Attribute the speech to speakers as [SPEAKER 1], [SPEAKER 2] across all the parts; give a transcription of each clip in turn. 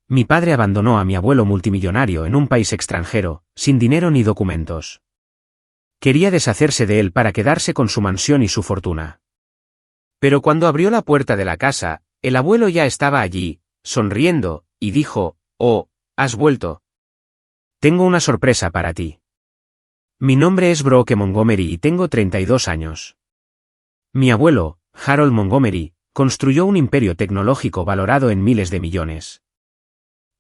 [SPEAKER 1] Mi padre abandonó a mi abuelo multimillonario en un país extranjero, sin dinero ni documentos. Quería deshacerse de él para quedarse con su mansión y su fortuna. Pero cuando abrió la puerta de la casa, el abuelo ya estaba allí, sonriendo, y dijo: «Oh, has vuelto. Tengo una sorpresa para ti. Mi nombre es Brooke Montgomery y tengo 32 años. Mi abuelo, Harold Montgomery, construyó un imperio tecnológico valorado en miles de millones.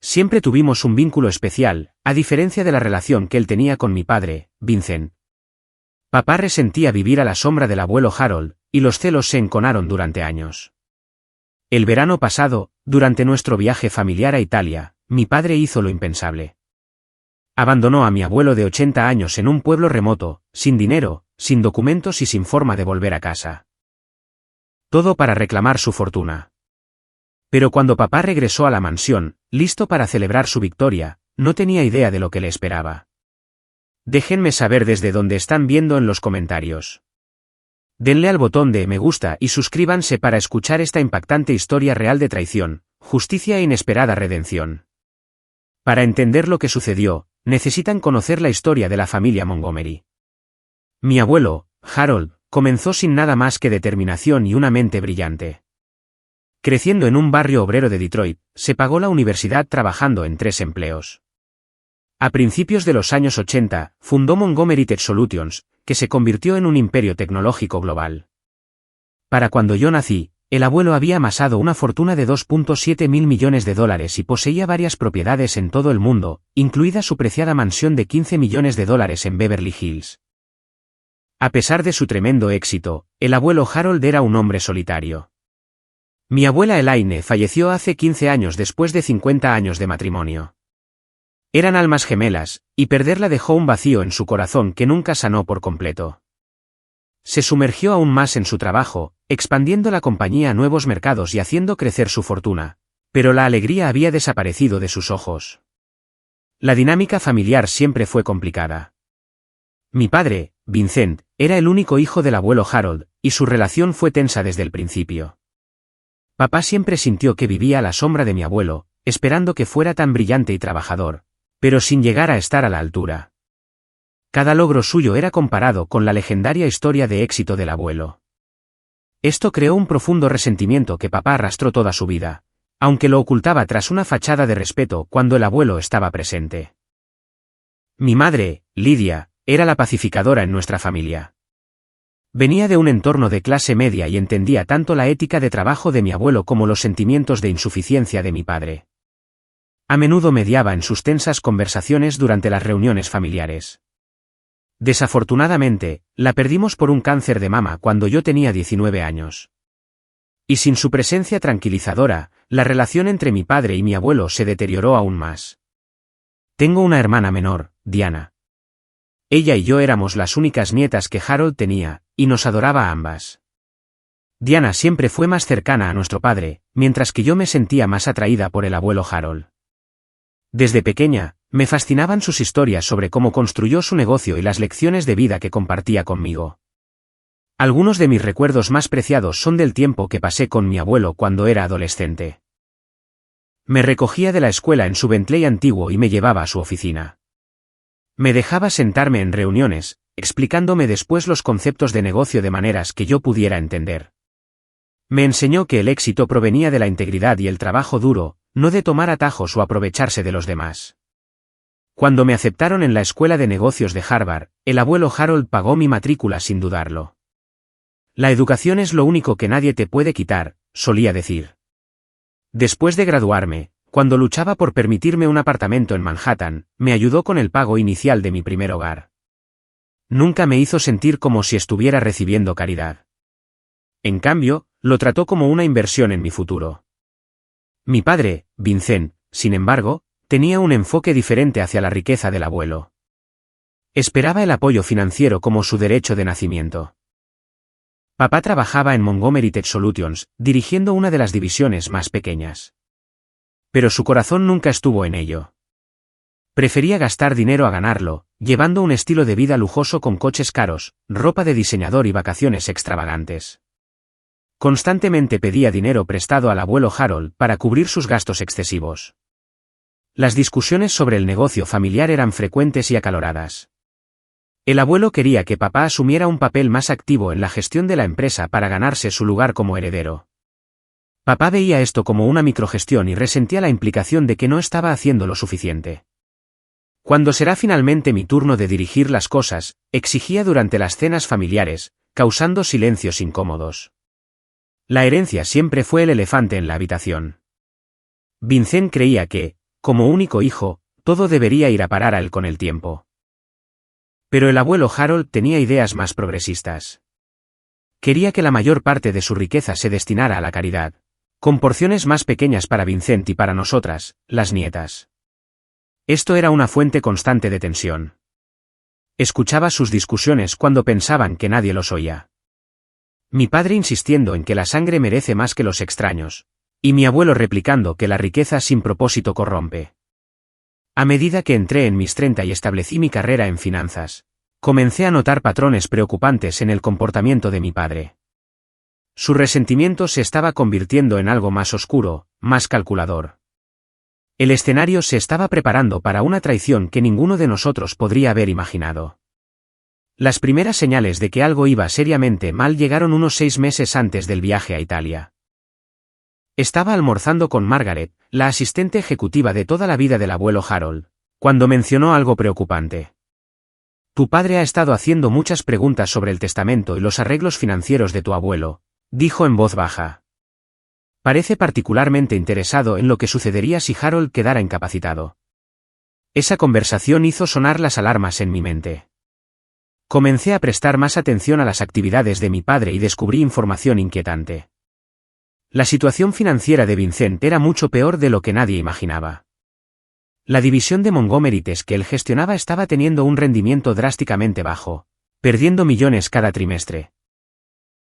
[SPEAKER 1] Siempre tuvimos un vínculo especial, a diferencia de la relación que él tenía con mi padre, Vincent. Papá resentía vivir a la sombra del abuelo Harold, y los celos se enconaron durante años. El verano pasado, durante nuestro viaje familiar a Italia, mi padre hizo lo impensable. Abandonó a mi abuelo de 80 años en un pueblo remoto, sin dinero, sin documentos y sin forma de volver a casa. Todo para reclamar su fortuna. Pero cuando papá regresó a la mansión, listo para celebrar su victoria, no tenía idea de lo que le esperaba. Déjenme saber desde dónde están viendo en los comentarios. Denle al botón de me gusta y suscríbanse para escuchar esta impactante historia real de traición, justicia e inesperada redención. Para entender lo que sucedió, necesitan conocer la historia de la familia Montgomery. Mi abuelo, Harold, comenzó sin nada más que determinación y una mente brillante. Creciendo en un barrio obrero de Detroit, se pagó la universidad trabajando en 3 empleos. A principios de los años 80, fundó Montgomery Tech Solutions, que se convirtió en un imperio tecnológico global. Para cuando yo nací, el abuelo había amasado una fortuna de $2.7 mil millones y poseía varias propiedades en todo el mundo, incluida su preciada mansión de $15 millones en Beverly Hills. A pesar de su tremendo éxito, el abuelo Harold era un hombre solitario. Mi abuela Elaine falleció hace 15 años después de 50 años de matrimonio. Eran almas gemelas, y perderla dejó un vacío en su corazón que nunca sanó por completo. Se sumergió aún más en su trabajo, expandiendo la compañía a nuevos mercados y haciendo crecer su fortuna, pero la alegría había desaparecido de sus ojos. La dinámica familiar siempre fue complicada. Mi padre, Vincent, era el único hijo del abuelo Harold, y su relación fue tensa desde el principio. Papá siempre sintió que vivía a la sombra de mi abuelo, esperando que fuera tan brillante y trabajador, pero sin llegar a estar a la altura. Cada logro suyo era comparado con la legendaria historia de éxito del abuelo. Esto creó un profundo resentimiento que papá arrastró toda su vida, aunque lo ocultaba tras una fachada de respeto cuando el abuelo estaba presente. Mi madre, Lydia, era la pacificadora en nuestra familia. Venía de un entorno de clase media y entendía tanto la ética de trabajo de mi abuelo como los sentimientos de insuficiencia de mi padre. A menudo mediaba en sus tensas conversaciones durante las reuniones familiares. Desafortunadamente, la perdimos por un cáncer de mama cuando yo tenía 19 años. Y sin su presencia tranquilizadora, la relación entre mi padre y mi abuelo se deterioró aún más. Tengo una hermana menor, Diana. Ella y yo éramos las únicas nietas que Harold tenía, y nos adoraba a ambas. Diana siempre fue más cercana a nuestro padre, mientras que yo me sentía más atraída por el abuelo Harold. Desde pequeña, me fascinaban sus historias sobre cómo construyó su negocio y las lecciones de vida que compartía conmigo. Algunos de mis recuerdos más preciados son del tiempo que pasé con mi abuelo cuando era adolescente. Me recogía de la escuela en su Bentley antiguo y me llevaba a su oficina. Me dejaba sentarme en reuniones, explicándome después los conceptos de negocio de maneras que yo pudiera entender. Me enseñó que el éxito provenía de la integridad y el trabajo duro, no de tomar atajos o aprovecharse de los demás. Cuando me aceptaron en la Escuela de Negocios de Harvard, el abuelo Harold pagó mi matrícula sin dudarlo. La educación es lo único que nadie te puede quitar, solía decir. Después de graduarme, cuando luchaba por permitirme un apartamento en Manhattan, me ayudó con el pago inicial de mi primer hogar. Nunca me hizo sentir como si estuviera recibiendo caridad. En cambio, lo trató como una inversión en mi futuro. Mi padre, Vincent, sin embargo, tenía un enfoque diferente hacia la riqueza del abuelo. Esperaba el apoyo financiero como su derecho de nacimiento. Papá trabajaba en Montgomery Tech Solutions, dirigiendo una de las divisiones más pequeñas. Pero su corazón nunca estuvo en ello. Prefería gastar dinero a ganarlo, llevando un estilo de vida lujoso con coches caros, ropa de diseñador y vacaciones extravagantes. Constantemente pedía dinero prestado al abuelo Harold para cubrir sus gastos excesivos. Las discusiones sobre el negocio familiar eran frecuentes y acaloradas. El abuelo quería que papá asumiera un papel más activo en la gestión de la empresa para ganarse su lugar como heredero. Papá veía esto como una microgestión y resentía la implicación de que no estaba haciendo lo suficiente. «¿Cuándo será finalmente mi turno de dirigir las cosas?», exigía durante las cenas familiares, causando silencios incómodos. La herencia siempre fue el elefante en la habitación. Vincent creía que, como único hijo, todo debería ir a parar a él con el tiempo. Pero el abuelo Harold tenía ideas más progresistas. Quería que la mayor parte de su riqueza se destinara a la caridad, con porciones más pequeñas para Vincent y para nosotras, las nietas. Esto era una fuente constante de tensión. Escuchaba sus discusiones cuando pensaban que nadie los oía. Mi padre insistiendo en que la sangre merece más que los extraños, y mi abuelo replicando que la riqueza sin propósito corrompe. A medida que entré en mis 30 y establecí mi carrera en finanzas, comencé a notar patrones preocupantes en el comportamiento de mi padre. Su resentimiento se estaba convirtiendo en algo más oscuro, más calculador. El escenario se estaba preparando para una traición que ninguno de nosotros podría haber imaginado. Las primeras señales de que algo iba seriamente mal llegaron unos 6 meses antes del viaje a Italia. Estaba almorzando con Margaret, la asistente ejecutiva de toda la vida del abuelo Harold, cuando mencionó algo preocupante. «Tu padre ha estado haciendo muchas preguntas sobre el testamento y los arreglos financieros de tu abuelo», dijo en voz baja. «Parece particularmente interesado en lo que sucedería si Harold quedara incapacitado». Esa conversación hizo sonar las alarmas en mi mente. Comencé a prestar más atención a las actividades de mi padre y descubrí información inquietante. La situación financiera de Vincent era mucho peor de lo que nadie imaginaba. La división de Montgomery Test que él gestionaba estaba teniendo un rendimiento drásticamente bajo, perdiendo millones cada trimestre.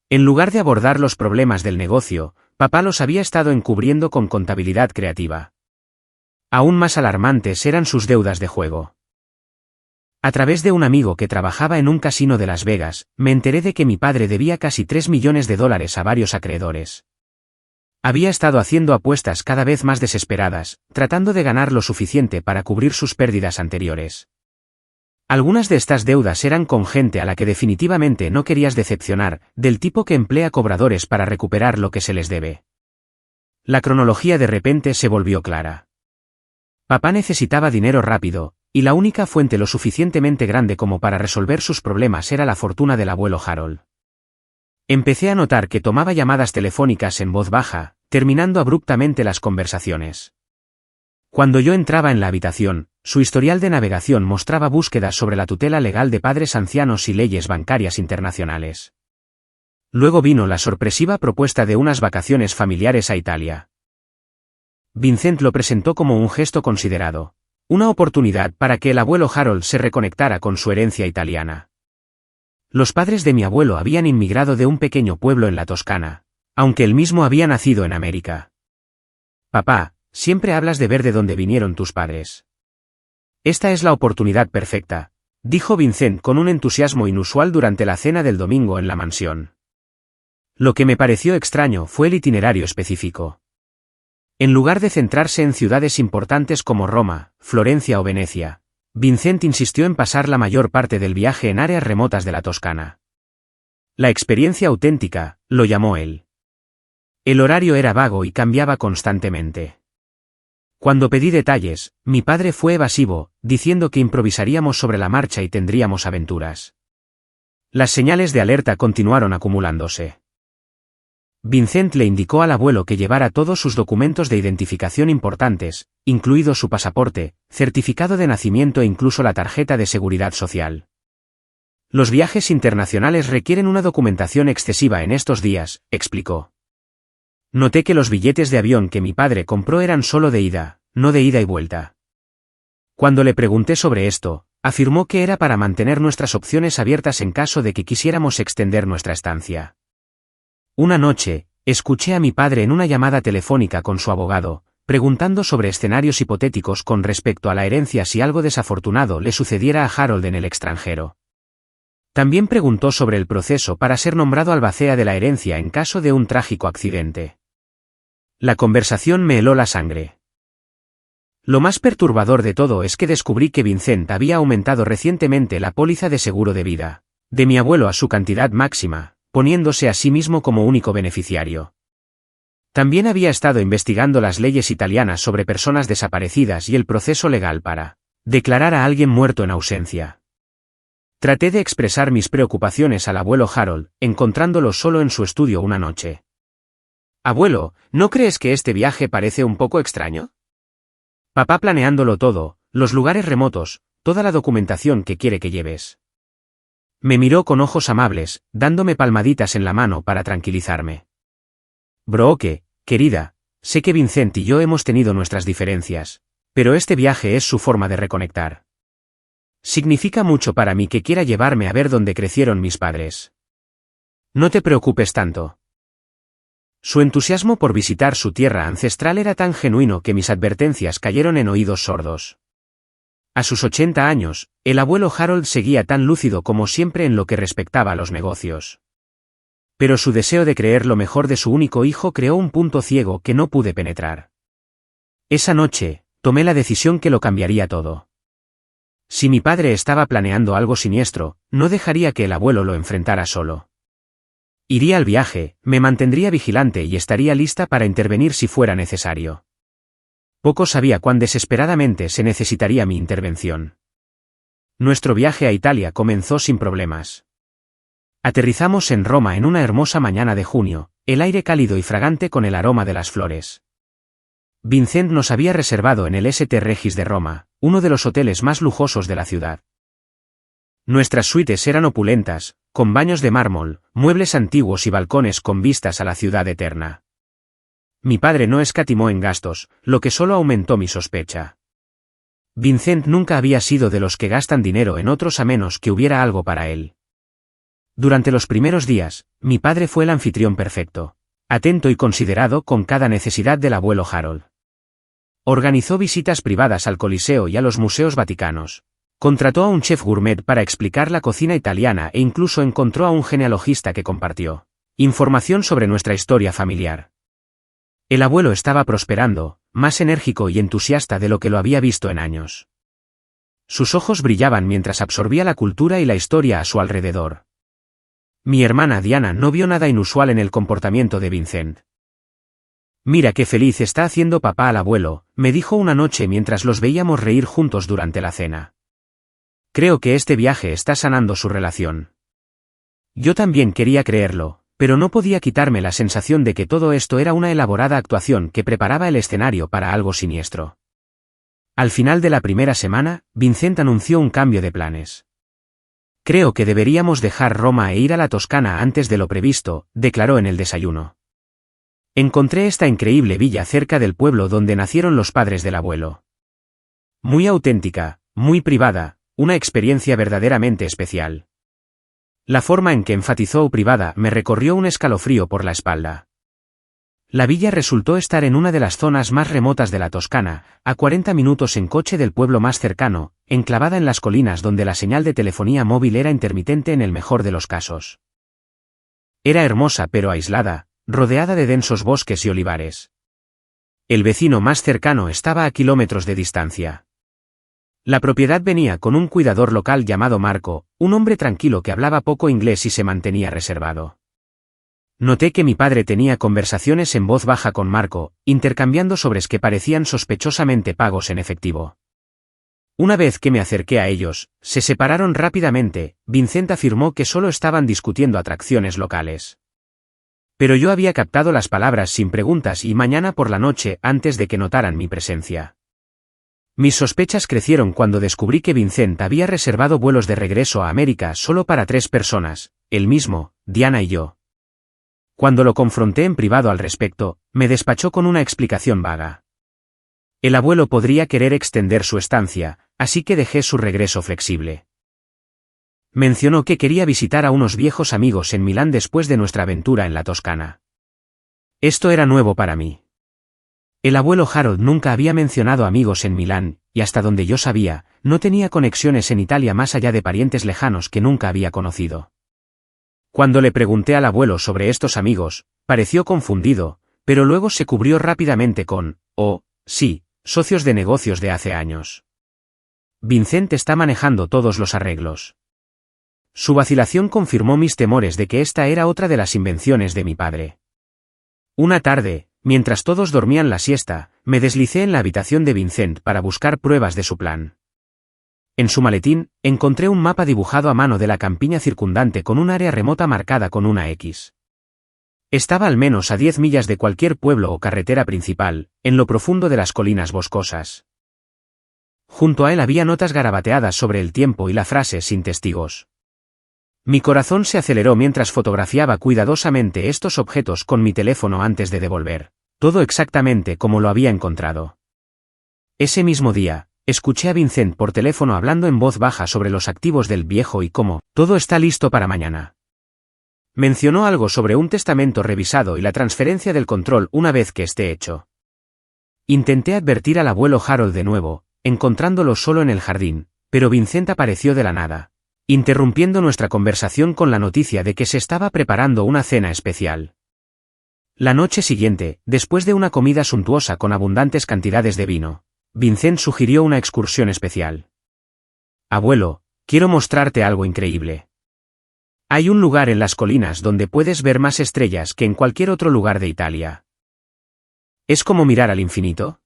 [SPEAKER 1] En lugar de abordar los problemas del negocio, papá los había estado encubriendo con contabilidad creativa. Aún más alarmantes eran sus deudas de juego. A través de un amigo que trabajaba en un casino de Las Vegas, me enteré de que mi padre debía casi $3 millones a varios acreedores. Había estado haciendo apuestas cada vez más desesperadas, tratando de ganar lo suficiente para cubrir sus pérdidas anteriores. Algunas de estas deudas eran con gente a la que definitivamente no querías decepcionar, del tipo que emplea cobradores para recuperar lo que se les debe. La cronología de repente se volvió clara. Papá necesitaba dinero rápido, y la única fuente lo suficientemente grande como para resolver sus problemas era la fortuna del abuelo Harold. Empecé a notar que tomaba llamadas telefónicas en voz baja, terminando abruptamente las conversaciones. Cuando yo entraba en la habitación, su historial de navegación mostraba búsquedas sobre la tutela legal de padres ancianos y leyes bancarias internacionales. Luego vino la sorpresiva propuesta de unas vacaciones familiares a Italia. Vincent lo presentó como un gesto considerado, una oportunidad para que el abuelo Harold se reconectara con su herencia italiana. Los padres de mi abuelo habían inmigrado de un pequeño pueblo en la Toscana, aunque él mismo había nacido en América. «Papá, siempre hablas de ver de dónde vinieron tus padres. Esta es la oportunidad perfecta», dijo Vincent con un entusiasmo inusual durante la cena del domingo en la mansión. Lo que me pareció extraño fue el itinerario específico. En lugar de centrarse en ciudades importantes como Roma, Florencia o Venecia, Vincent insistió en pasar la mayor parte del viaje en áreas remotas de la Toscana. La experiencia auténtica, lo llamó él. El horario era vago y cambiaba constantemente. Cuando pedí detalles, mi padre fue evasivo, diciendo que improvisaríamos sobre la marcha y tendríamos aventuras. Las señales de alerta continuaron acumulándose. Vincent le indicó al abuelo que llevara todos sus documentos de identificación importantes, incluido su pasaporte, certificado de nacimiento e incluso la tarjeta de seguridad social. Los viajes internacionales requieren una documentación excesiva en estos días, explicó. Noté que los billetes de avión que mi padre compró eran solo de ida, no de ida y vuelta. Cuando le pregunté sobre esto, afirmó que era para mantener nuestras opciones abiertas en caso de que quisiéramos extender nuestra estancia. Una noche, escuché a mi padre en una llamada telefónica con su abogado, preguntando sobre escenarios hipotéticos con respecto a la herencia si algo desafortunado le sucediera a Harold en el extranjero. También preguntó sobre el proceso para ser nombrado albacea de la herencia en caso de un trágico accidente. La conversación me heló la sangre. Lo más perturbador de todo es que descubrí que Vincent había aumentado recientemente la póliza de seguro de vida de mi abuelo a su cantidad máxima, poniéndose a sí mismo como único beneficiario. También había estado investigando las leyes italianas sobre personas desaparecidas y el proceso legal para declarar a alguien muerto en ausencia. Traté de expresar mis preocupaciones al abuelo Harold, encontrándolo solo en su estudio una noche. Abuelo, ¿no crees que este viaje parece un poco extraño? Papá planeándolo todo, los lugares remotos, toda la documentación que quiere que lleves. Me miró con ojos amables, dándome palmaditas en la mano para tranquilizarme. Brooke, querida, sé que Vincent y yo hemos tenido nuestras diferencias, pero este viaje es su forma de reconectar. Significa mucho para mí que quiera llevarme a ver dónde crecieron mis padres. No te preocupes tanto. Su entusiasmo por visitar su tierra ancestral era tan genuino que mis advertencias cayeron en oídos sordos. A sus 80 años, el abuelo Harold seguía tan lúcido como siempre en lo que respectaba a los negocios. Pero su deseo de creer lo mejor de su único hijo creó un punto ciego que no pude penetrar. Esa noche, tomé la decisión que lo cambiaría todo. Si mi padre estaba planeando algo siniestro, no dejaría que el abuelo lo enfrentara solo. Iría al viaje, me mantendría vigilante y estaría lista para intervenir si fuera necesario. Poco sabía cuán desesperadamente se necesitaría mi intervención. Nuestro viaje a Italia comenzó sin problemas. Aterrizamos en Roma en una hermosa mañana de junio, el aire cálido y fragante con el aroma de las flores. Vincent nos había reservado en el St. Regis de Roma, uno de los hoteles más lujosos de la ciudad. Nuestras suites eran opulentas, con baños de mármol, muebles antiguos y balcones con vistas a la ciudad eterna. Mi padre no escatimó en gastos, lo que solo aumentó mi sospecha. Vincent nunca había sido de los que gastan dinero en otros a menos que hubiera algo para él. Durante los primeros días, mi padre fue el anfitrión perfecto, atento y considerado con cada necesidad del abuelo Harold. Organizó visitas privadas al Coliseo y a los museos vaticanos. Contrató a un chef gourmet para explicar la cocina italiana e incluso encontró a un genealogista que compartió información sobre nuestra historia familiar. El abuelo estaba prosperando, más enérgico y entusiasta de lo que lo había visto en años. Sus ojos brillaban mientras absorbía la cultura y la historia a su alrededor. Mi hermana Diana no vio nada inusual en el comportamiento de Vincent. Mira qué feliz está haciendo papá al abuelo, me dijo una noche mientras los veíamos reír juntos durante la cena. Creo que este viaje está sanando su relación. Yo también quería creerlo, pero no podía quitarme la sensación de que todo esto era una elaborada actuación que preparaba el escenario para algo siniestro. Al final de la primera semana, Vincent anunció un cambio de planes. Creo que deberíamos dejar Roma e ir a la Toscana antes de lo previsto, declaró en el desayuno. Encontré esta increíble villa cerca del pueblo donde nacieron los padres del abuelo. Muy auténtica, muy privada, una experiencia verdaderamente especial. La forma en que enfatizó privada me recorrió un escalofrío por la espalda. La villa resultó estar en una de las zonas más remotas de la Toscana, a 40 minutos en coche del pueblo más cercano, enclavada en las colinas donde la señal de telefonía móvil era intermitente en el mejor de los casos. Era hermosa pero aislada, rodeada de densos bosques y olivares. El vecino más cercano estaba a kilómetros de distancia. La propiedad venía con un cuidador local llamado Marco, un hombre tranquilo que hablaba poco inglés y se mantenía reservado. Noté que mi padre tenía conversaciones en voz baja con Marco, intercambiando sobres que parecían sospechosamente pagos en efectivo. Una vez que me acerqué a ellos, se separaron rápidamente. Vincent afirmó que solo estaban discutiendo atracciones locales. Pero yo había captado las palabras sin preguntas y mañana por la noche antes de que notaran mi presencia. Mis sospechas crecieron cuando descubrí que Vincent había reservado vuelos de regreso a América solo para 3 personas, él mismo, Diana y yo. Cuando lo confronté en privado al respecto, me despachó con una explicación vaga. El abuelo podría querer extender su estancia, así que dejé su regreso flexible. Mencionó que quería visitar a unos viejos amigos en Milán después de nuestra aventura en la Toscana. Esto era nuevo para mí. El abuelo Harold nunca había mencionado amigos en Milán, y hasta donde yo sabía, no tenía conexiones en Italia más allá de parientes lejanos que nunca había conocido. Cuando le pregunté al abuelo sobre estos amigos, pareció confundido, pero luego se cubrió rápidamente con, «Oh, sí, socios de negocios de hace años. Vincent está manejando todos los arreglos. Su vacilación confirmó mis temores de que esta era otra de las invenciones de mi padre. Una tarde, mientras todos dormían la siesta, me deslicé en la habitación de Vincent para buscar pruebas de su plan. En su maletín, encontré un mapa dibujado a mano de la campiña circundante con un área remota marcada con una X. Estaba al menos a 10 millas de cualquier pueblo o carretera principal, en lo profundo de las colinas boscosas. Junto a él había notas garabateadas sobre el tiempo y la frase sin testigos. Mi corazón se aceleró mientras fotografiaba cuidadosamente estos objetos con mi teléfono antes de devolver, todo exactamente como lo había encontrado. Ese mismo día, escuché a Vincent por teléfono hablando en voz baja sobre los activos del viejo y cómo todo está listo para mañana. Mencionó algo sobre un testamento revisado y la transferencia del control una vez que esté hecho. Intenté advertir al abuelo Harold de nuevo, encontrándolo solo en el jardín, pero Vincent apareció de la nada, interrumpiendo nuestra conversación con la noticia de que se estaba preparando una cena especial. La noche siguiente, después de una comida suntuosa con abundantes cantidades de vino, Vincent sugirió una excursión especial. Abuelo, quiero mostrarte algo increíble. Hay un lugar en las colinas donde puedes ver más estrellas que en cualquier otro lugar de Italia. ¿Es como mirar al infinito?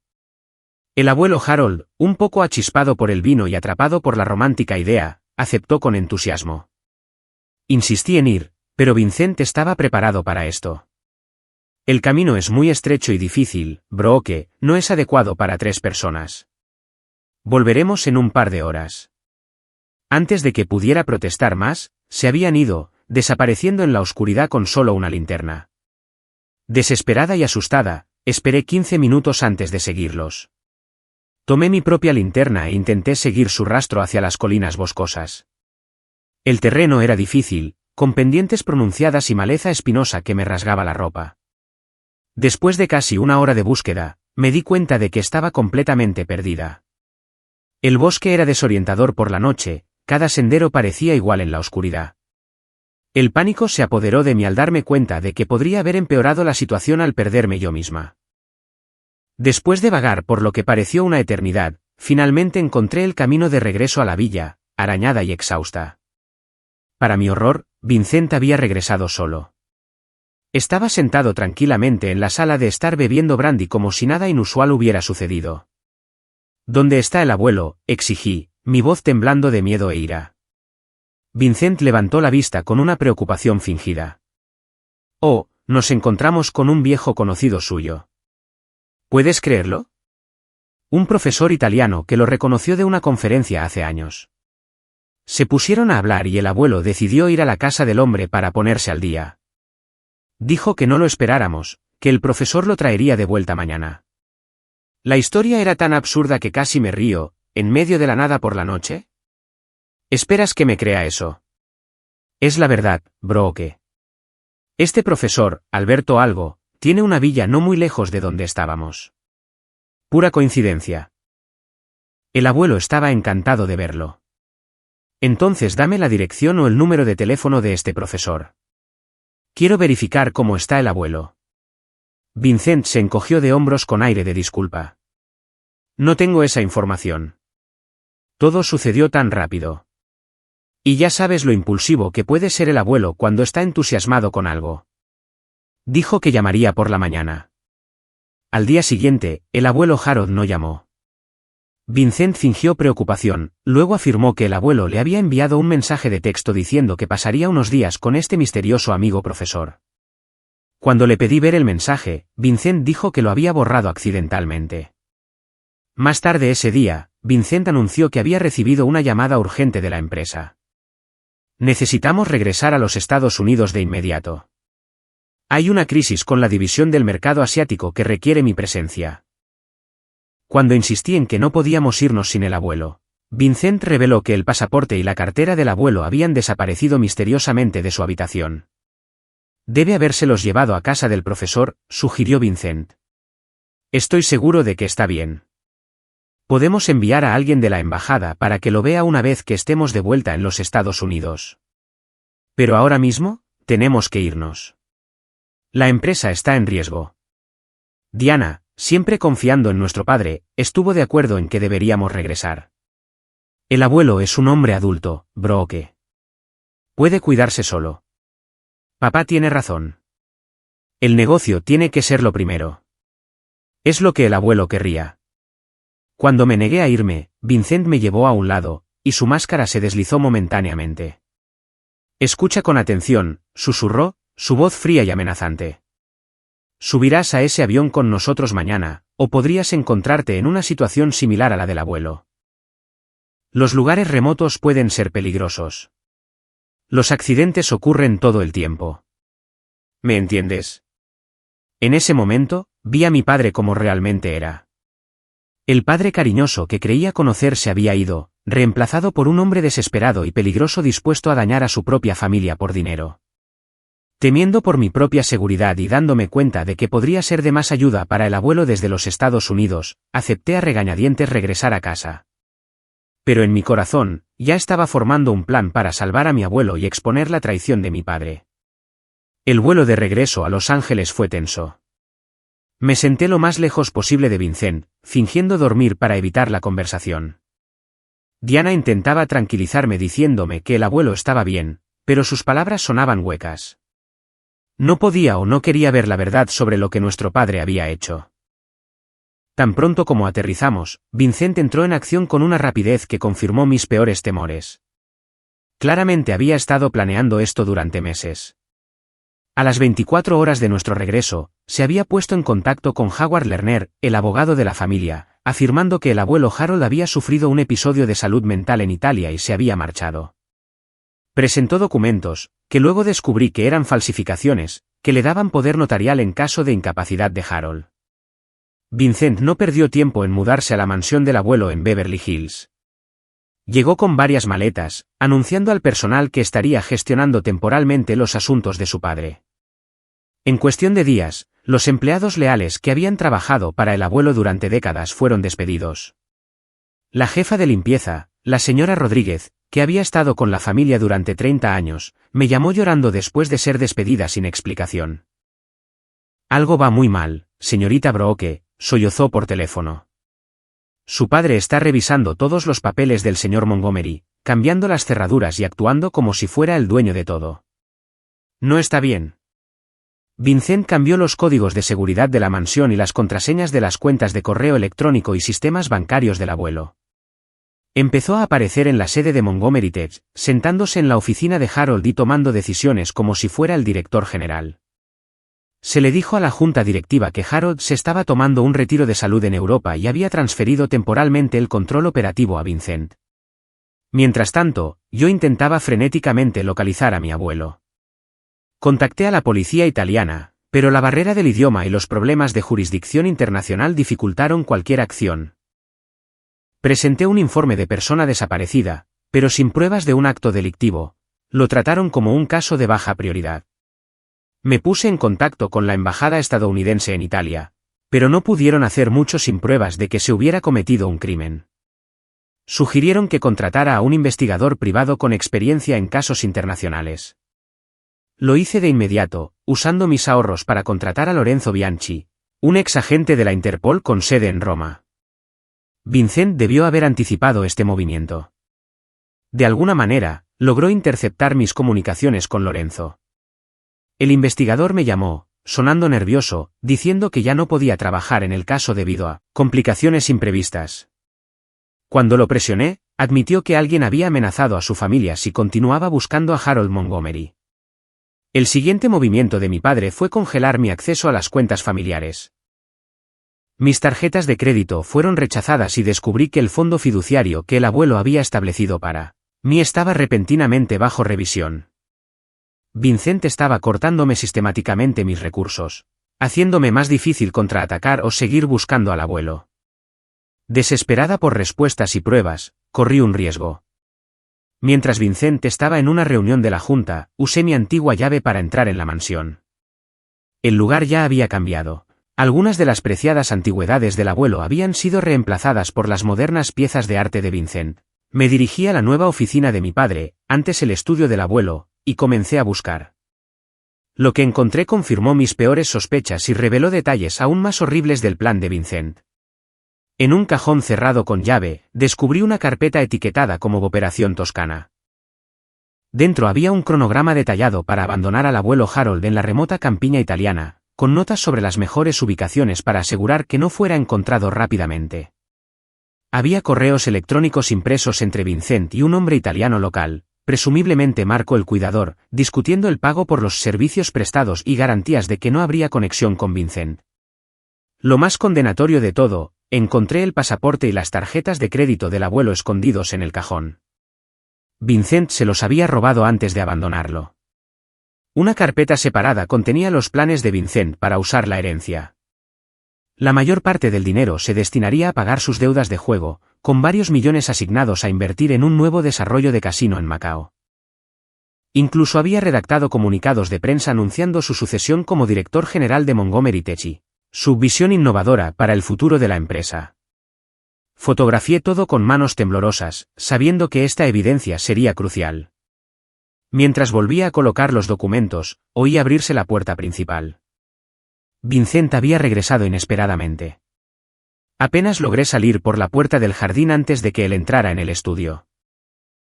[SPEAKER 1] El abuelo Harold, un poco achispado por el vino y atrapado por la romántica idea, aceptó con entusiasmo. Insistí en ir, pero Vincent estaba preparado para esto. El camino es muy estrecho y difícil, Brooke, no es adecuado para 3 personas. Volveremos en un par de horas. Antes de que pudiera protestar más, se habían ido, desapareciendo en la oscuridad con solo una linterna. Desesperada y asustada, esperé 15 minutos antes de seguirlos. Tomé mi propia linterna e intenté seguir su rastro hacia las colinas boscosas. El terreno era difícil, con pendientes pronunciadas y maleza espinosa que me rasgaba la ropa. Después de casi una hora de búsqueda, me di cuenta de que estaba completamente perdida. El bosque era desorientador por la noche, cada sendero parecía igual en la oscuridad. El pánico se apoderó de mí al darme cuenta de que podría haber empeorado la situación al perderme yo misma. Después de vagar por lo que pareció una eternidad, finalmente encontré el camino de regreso a la villa, arañada y exhausta. Para mi horror, Vincent había regresado solo. Estaba sentado tranquilamente en la sala de estar bebiendo brandy como si nada inusual hubiera sucedido. ¿Dónde está el abuelo?, exigí, mi voz temblando de miedo e ira. Vincent levantó la vista con una preocupación fingida. Oh, nos encontramos con un viejo conocido suyo. ¿Puedes creerlo? Un profesor italiano que lo reconoció de una conferencia hace años. Se pusieron a hablar y el abuelo decidió ir a la casa del hombre para ponerse al día. Dijo que no lo esperáramos, que el profesor lo traería de vuelta mañana. La historia era tan absurda que casi me río, en medio de la nada por la noche. ¿Esperas que me crea eso? Es la verdad, Brooke. Este profesor, Alberto Algo, tiene una villa no muy lejos de donde estábamos. Pura coincidencia. El abuelo estaba encantado de verlo. Entonces dame la dirección o el número de teléfono de este profesor. Quiero verificar cómo está el abuelo. Vincent se encogió de hombros con aire de disculpa. No tengo esa información. Todo sucedió tan rápido. Y ya sabes lo impulsivo que puede ser el abuelo cuando está entusiasmado con algo. Dijo que llamaría por la mañana. Al día siguiente, el abuelo Harold no llamó. Vincent fingió preocupación, luego afirmó que el abuelo le había enviado un mensaje de texto diciendo que pasaría unos días con este misterioso amigo profesor. Cuando le pedí ver el mensaje, Vincent dijo que lo había borrado accidentalmente. Más tarde ese día, Vincent anunció que había recibido una llamada urgente de la empresa. Necesitamos regresar a los Estados Unidos de inmediato. Hay una crisis con la división del mercado asiático que requiere mi presencia. Cuando insistí en que no podíamos irnos sin el abuelo, Vincent reveló que el pasaporte y la cartera del abuelo habían desaparecido misteriosamente de su habitación. Debe habérselos llevado a casa del profesor, sugirió Vincent. Estoy seguro de que está bien. Podemos enviar a alguien de la embajada para que lo vea una vez que estemos de vuelta en los Estados Unidos. Pero ahora mismo, tenemos que irnos. La empresa está en riesgo. Diana, siempre confiando en nuestro padre, estuvo de acuerdo en que deberíamos regresar. El abuelo es un hombre adulto, Brooke. Puede cuidarse solo. Papá tiene razón. El negocio tiene que ser lo primero. Es lo que el abuelo querría. Cuando me negué a irme, Vincent me llevó a un lado, y su máscara se deslizó momentáneamente. Escucha con atención, susurró, su voz fría y amenazante. Subirás a ese avión con nosotros mañana, o podrías encontrarte en una situación similar a la del abuelo. Los lugares remotos pueden ser peligrosos. Los accidentes ocurren todo el tiempo. ¿Me entiendes? En ese momento, vi a mi padre como realmente era. El padre cariñoso que creía conocer se había ido, reemplazado por un hombre desesperado y peligroso dispuesto a dañar a su propia familia por dinero. Temiendo por mi propia seguridad y dándome cuenta de que podría ser de más ayuda para el abuelo desde los Estados Unidos, acepté a regañadientes regresar a casa. Pero en mi corazón, ya estaba formando un plan para salvar a mi abuelo y exponer la traición de mi padre. El vuelo de regreso a Los Ángeles fue tenso. Me senté lo más lejos posible de Vincent, fingiendo dormir para evitar la conversación. Diana intentaba tranquilizarme diciéndome que el abuelo estaba bien, pero sus palabras sonaban huecas. No podía o no quería ver la verdad sobre lo que nuestro padre había hecho. Tan pronto como aterrizamos, Vincent entró en acción con una rapidez que confirmó mis peores temores. Claramente había estado planeando esto durante meses. A las 24 horas de nuestro regreso, se había puesto en contacto con Howard Lerner, el abogado de la familia, afirmando que el abuelo Harold había sufrido un episodio de salud mental en Italia y se había marchado. Presentó documentos, que luego descubrí que eran falsificaciones, que le daban poder notarial en caso de incapacidad de Harold. Vincent no perdió tiempo en mudarse a la mansión del abuelo en Beverly Hills. Llegó con varias maletas, anunciando al personal que estaría gestionando temporalmente los asuntos de su padre. En cuestión de días, los empleados leales que habían trabajado para el abuelo durante décadas fueron despedidos. La jefa de limpieza, la señora Rodríguez, que había estado con la familia durante 30 años, me llamó llorando después de ser despedida sin explicación. Algo va muy mal, señorita Brooke, sollozó por teléfono. Su padre está revisando todos los papeles del señor Montgomery, cambiando las cerraduras y actuando como si fuera el dueño de todo. No está bien. Vincent cambió los códigos de seguridad de la mansión y las contraseñas de las cuentas de correo electrónico y sistemas bancarios del abuelo. Empezó a aparecer en la sede de Montgomery Tech, sentándose en la oficina de Harold y tomando decisiones como si fuera el director general. Se le dijo a la junta directiva que Harold se estaba tomando un retiro de salud en Europa y había transferido temporalmente el control operativo a Vincent. Mientras tanto, yo intentaba frenéticamente localizar a mi abuelo. Contacté a la policía italiana, pero la barrera del idioma y los problemas de jurisdicción internacional dificultaron cualquier acción. Presenté un informe de persona desaparecida, pero sin pruebas de un acto delictivo. Lo trataron como un caso de baja prioridad. Me puse en contacto con la embajada estadounidense en Italia, pero no pudieron hacer mucho sin pruebas de que se hubiera cometido un crimen. Sugirieron que contratara a un investigador privado con experiencia en casos internacionales. Lo hice de inmediato, usando mis ahorros para contratar a Lorenzo Bianchi, un ex agente de la Interpol con sede en Roma. Vincent debió haber anticipado este movimiento. De alguna manera, logró interceptar mis comunicaciones con Lorenzo. El investigador me llamó, sonando nervioso, diciendo que ya no podía trabajar en el caso debido a complicaciones imprevistas. Cuando lo presioné, admitió que alguien había amenazado a su familia si continuaba buscando a Harold Montgomery. El siguiente movimiento de mi padre fue congelar mi acceso a las cuentas familiares. Mis tarjetas de crédito fueron rechazadas y descubrí que el fondo fiduciario que el abuelo había establecido para mí estaba repentinamente bajo revisión. Vincent estaba cortándome sistemáticamente mis recursos, haciéndome más difícil contraatacar o seguir buscando al abuelo. Desesperada por respuestas y pruebas, corrí un riesgo. Mientras Vincent estaba en una reunión de la junta, usé mi antigua llave para entrar en la mansión. El lugar ya había cambiado. Algunas de las preciadas antigüedades del abuelo habían sido reemplazadas por las modernas piezas de arte de Vincent. Me dirigí a la nueva oficina de mi padre, antes el estudio del abuelo, y comencé a buscar. Lo que encontré confirmó mis peores sospechas y reveló detalles aún más horribles del plan de Vincent. En un cajón cerrado con llave, descubrí una carpeta etiquetada como Operación Toscana. Dentro había un cronograma detallado para abandonar al abuelo Harold en la remota campiña italiana, con notas sobre las mejores ubicaciones para asegurar que no fuera encontrado rápidamente. Había correos electrónicos impresos entre Vincent y un hombre italiano local, presumiblemente Marco el cuidador, discutiendo el pago por los servicios prestados y garantías de que no habría conexión con Vincent. Lo más condenatorio de todo, encontré el pasaporte y las tarjetas de crédito del abuelo escondidos en el cajón. Vincent se los había robado antes de abandonarlo. Una carpeta separada contenía los planes de Vincent para usar la herencia. La mayor parte del dinero se destinaría a pagar sus deudas de juego, con varios millones asignados a invertir en un nuevo desarrollo de casino en Macao. Incluso había redactado comunicados de prensa anunciando su sucesión como director general de Montgomery Techi, su visión innovadora para el futuro de la empresa. Fotografié todo con manos temblorosas, sabiendo que esta evidencia sería crucial. Mientras volvía a colocar los documentos, oí abrirse la puerta principal. Vincent había regresado inesperadamente. Apenas logré salir por la puerta del jardín antes de que él entrara en el estudio.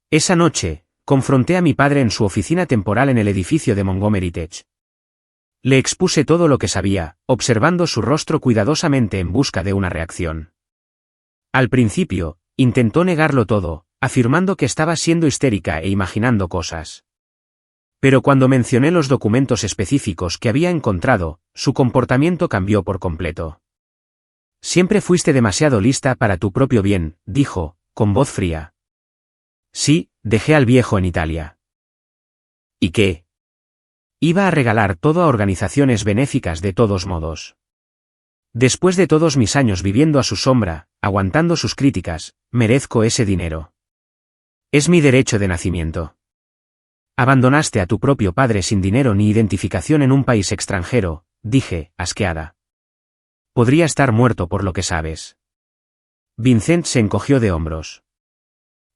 [SPEAKER 1] Esa noche, confronté a mi padre en su oficina temporal en el edificio de Montgomery Tech. Le expuse todo lo que sabía, observando su rostro cuidadosamente en busca de una reacción. Al principio, intentó negarlo todo, afirmando que estaba siendo histérica e imaginando cosas. Pero cuando mencioné los documentos específicos que había encontrado, su comportamiento cambió por completo. Siempre fuiste demasiado lista para tu propio bien, dijo, con voz fría. Sí, dejé al viejo en Italia. ¿Y qué? Iba a regalar todo a organizaciones benéficas de todos modos. Después de todos mis años viviendo a su sombra, aguantando sus críticas, merezco ese dinero. Es mi derecho de nacimiento. Abandonaste a tu propio padre sin dinero ni identificación en un país extranjero, dije, asqueada. Podría estar muerto por lo que sabes. Vincent se encogió de hombros.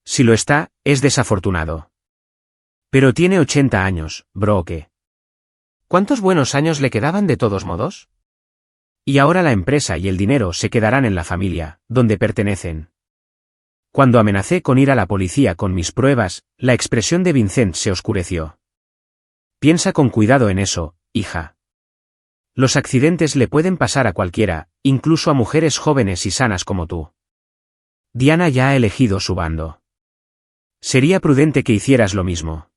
[SPEAKER 1] Si lo está, es desafortunado. Pero tiene 80 años, Brooke. ¿Cuántos buenos años le quedaban de todos modos? Y ahora la empresa y el dinero se quedarán en la familia, donde pertenecen. Cuando amenacé con ir a la policía con mis pruebas, la expresión de Vincent se oscureció. Piensa con cuidado en eso, hija. Los accidentes le pueden pasar a cualquiera, incluso a mujeres jóvenes y sanas como tú. Diana ya ha elegido su bando. Sería prudente que hicieras lo mismo.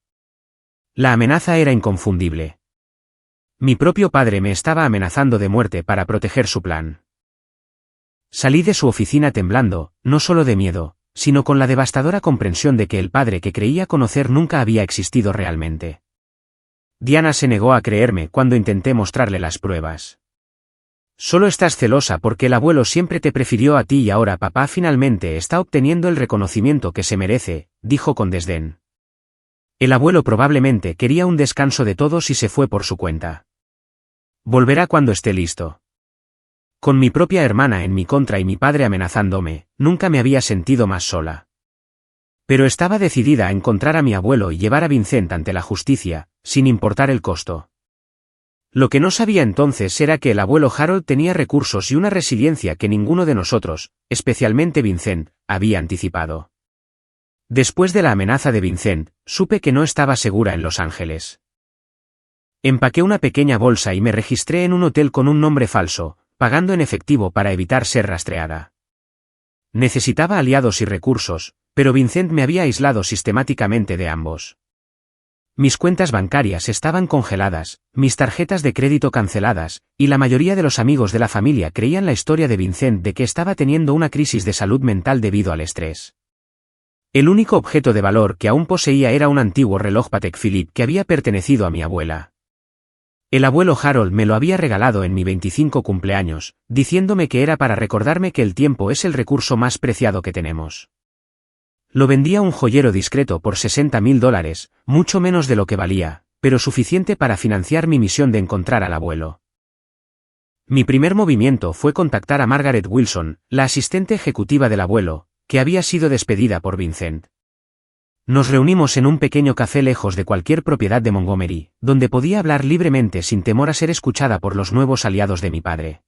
[SPEAKER 1] La amenaza era inconfundible. Mi propio padre me estaba amenazando de muerte para proteger su plan. Salí de su oficina temblando, no solo de miedo, sino con la devastadora comprensión de que el padre que creía conocer nunca había existido realmente. Diana se negó a creerme cuando intenté mostrarle las pruebas. Solo estás celosa porque el abuelo siempre te prefirió a ti y ahora papá finalmente está obteniendo el reconocimiento que se merece, dijo con desdén. El abuelo probablemente quería un descanso de todos y se fue por su cuenta. Volverá cuando esté listo. Con mi propia hermana en mi contra y mi padre amenazándome, nunca me había sentido más sola. Pero estaba decidida a encontrar a mi abuelo y llevar a Vincent ante la justicia, sin importar el costo. Lo que no sabía entonces era que el abuelo Harold tenía recursos y una resiliencia que ninguno de nosotros, especialmente Vincent, había anticipado. Después de la amenaza de Vincent, supe que no estaba segura en Los Ángeles. Empaqué una pequeña bolsa y me registré en un hotel con un nombre falso, pagando en efectivo para evitar ser rastreada. Necesitaba aliados y recursos, pero Vincent me había aislado sistemáticamente de ambos. Mis cuentas bancarias estaban congeladas, mis tarjetas de crédito canceladas, y la mayoría de los amigos de la familia creían la historia de Vincent de que estaba teniendo una crisis de salud mental debido al estrés. El único objeto de valor que aún poseía era un antiguo reloj Patek Philippe que había pertenecido a mi abuela. El abuelo Harold me lo había regalado en mi 25 cumpleaños, diciéndome que era para recordarme que el tiempo es el recurso más preciado que tenemos. Lo vendí a un joyero discreto por $60,000, mucho menos de lo que valía, pero suficiente para financiar mi misión de encontrar al abuelo. Mi primer movimiento fue contactar a Margaret Wilson, la asistente ejecutiva del abuelo, que había sido despedida por Vincent. Nos reunimos en un pequeño café lejos de cualquier propiedad de Montgomery, donde podía hablar libremente sin temor a ser escuchada por los nuevos aliados de mi padre.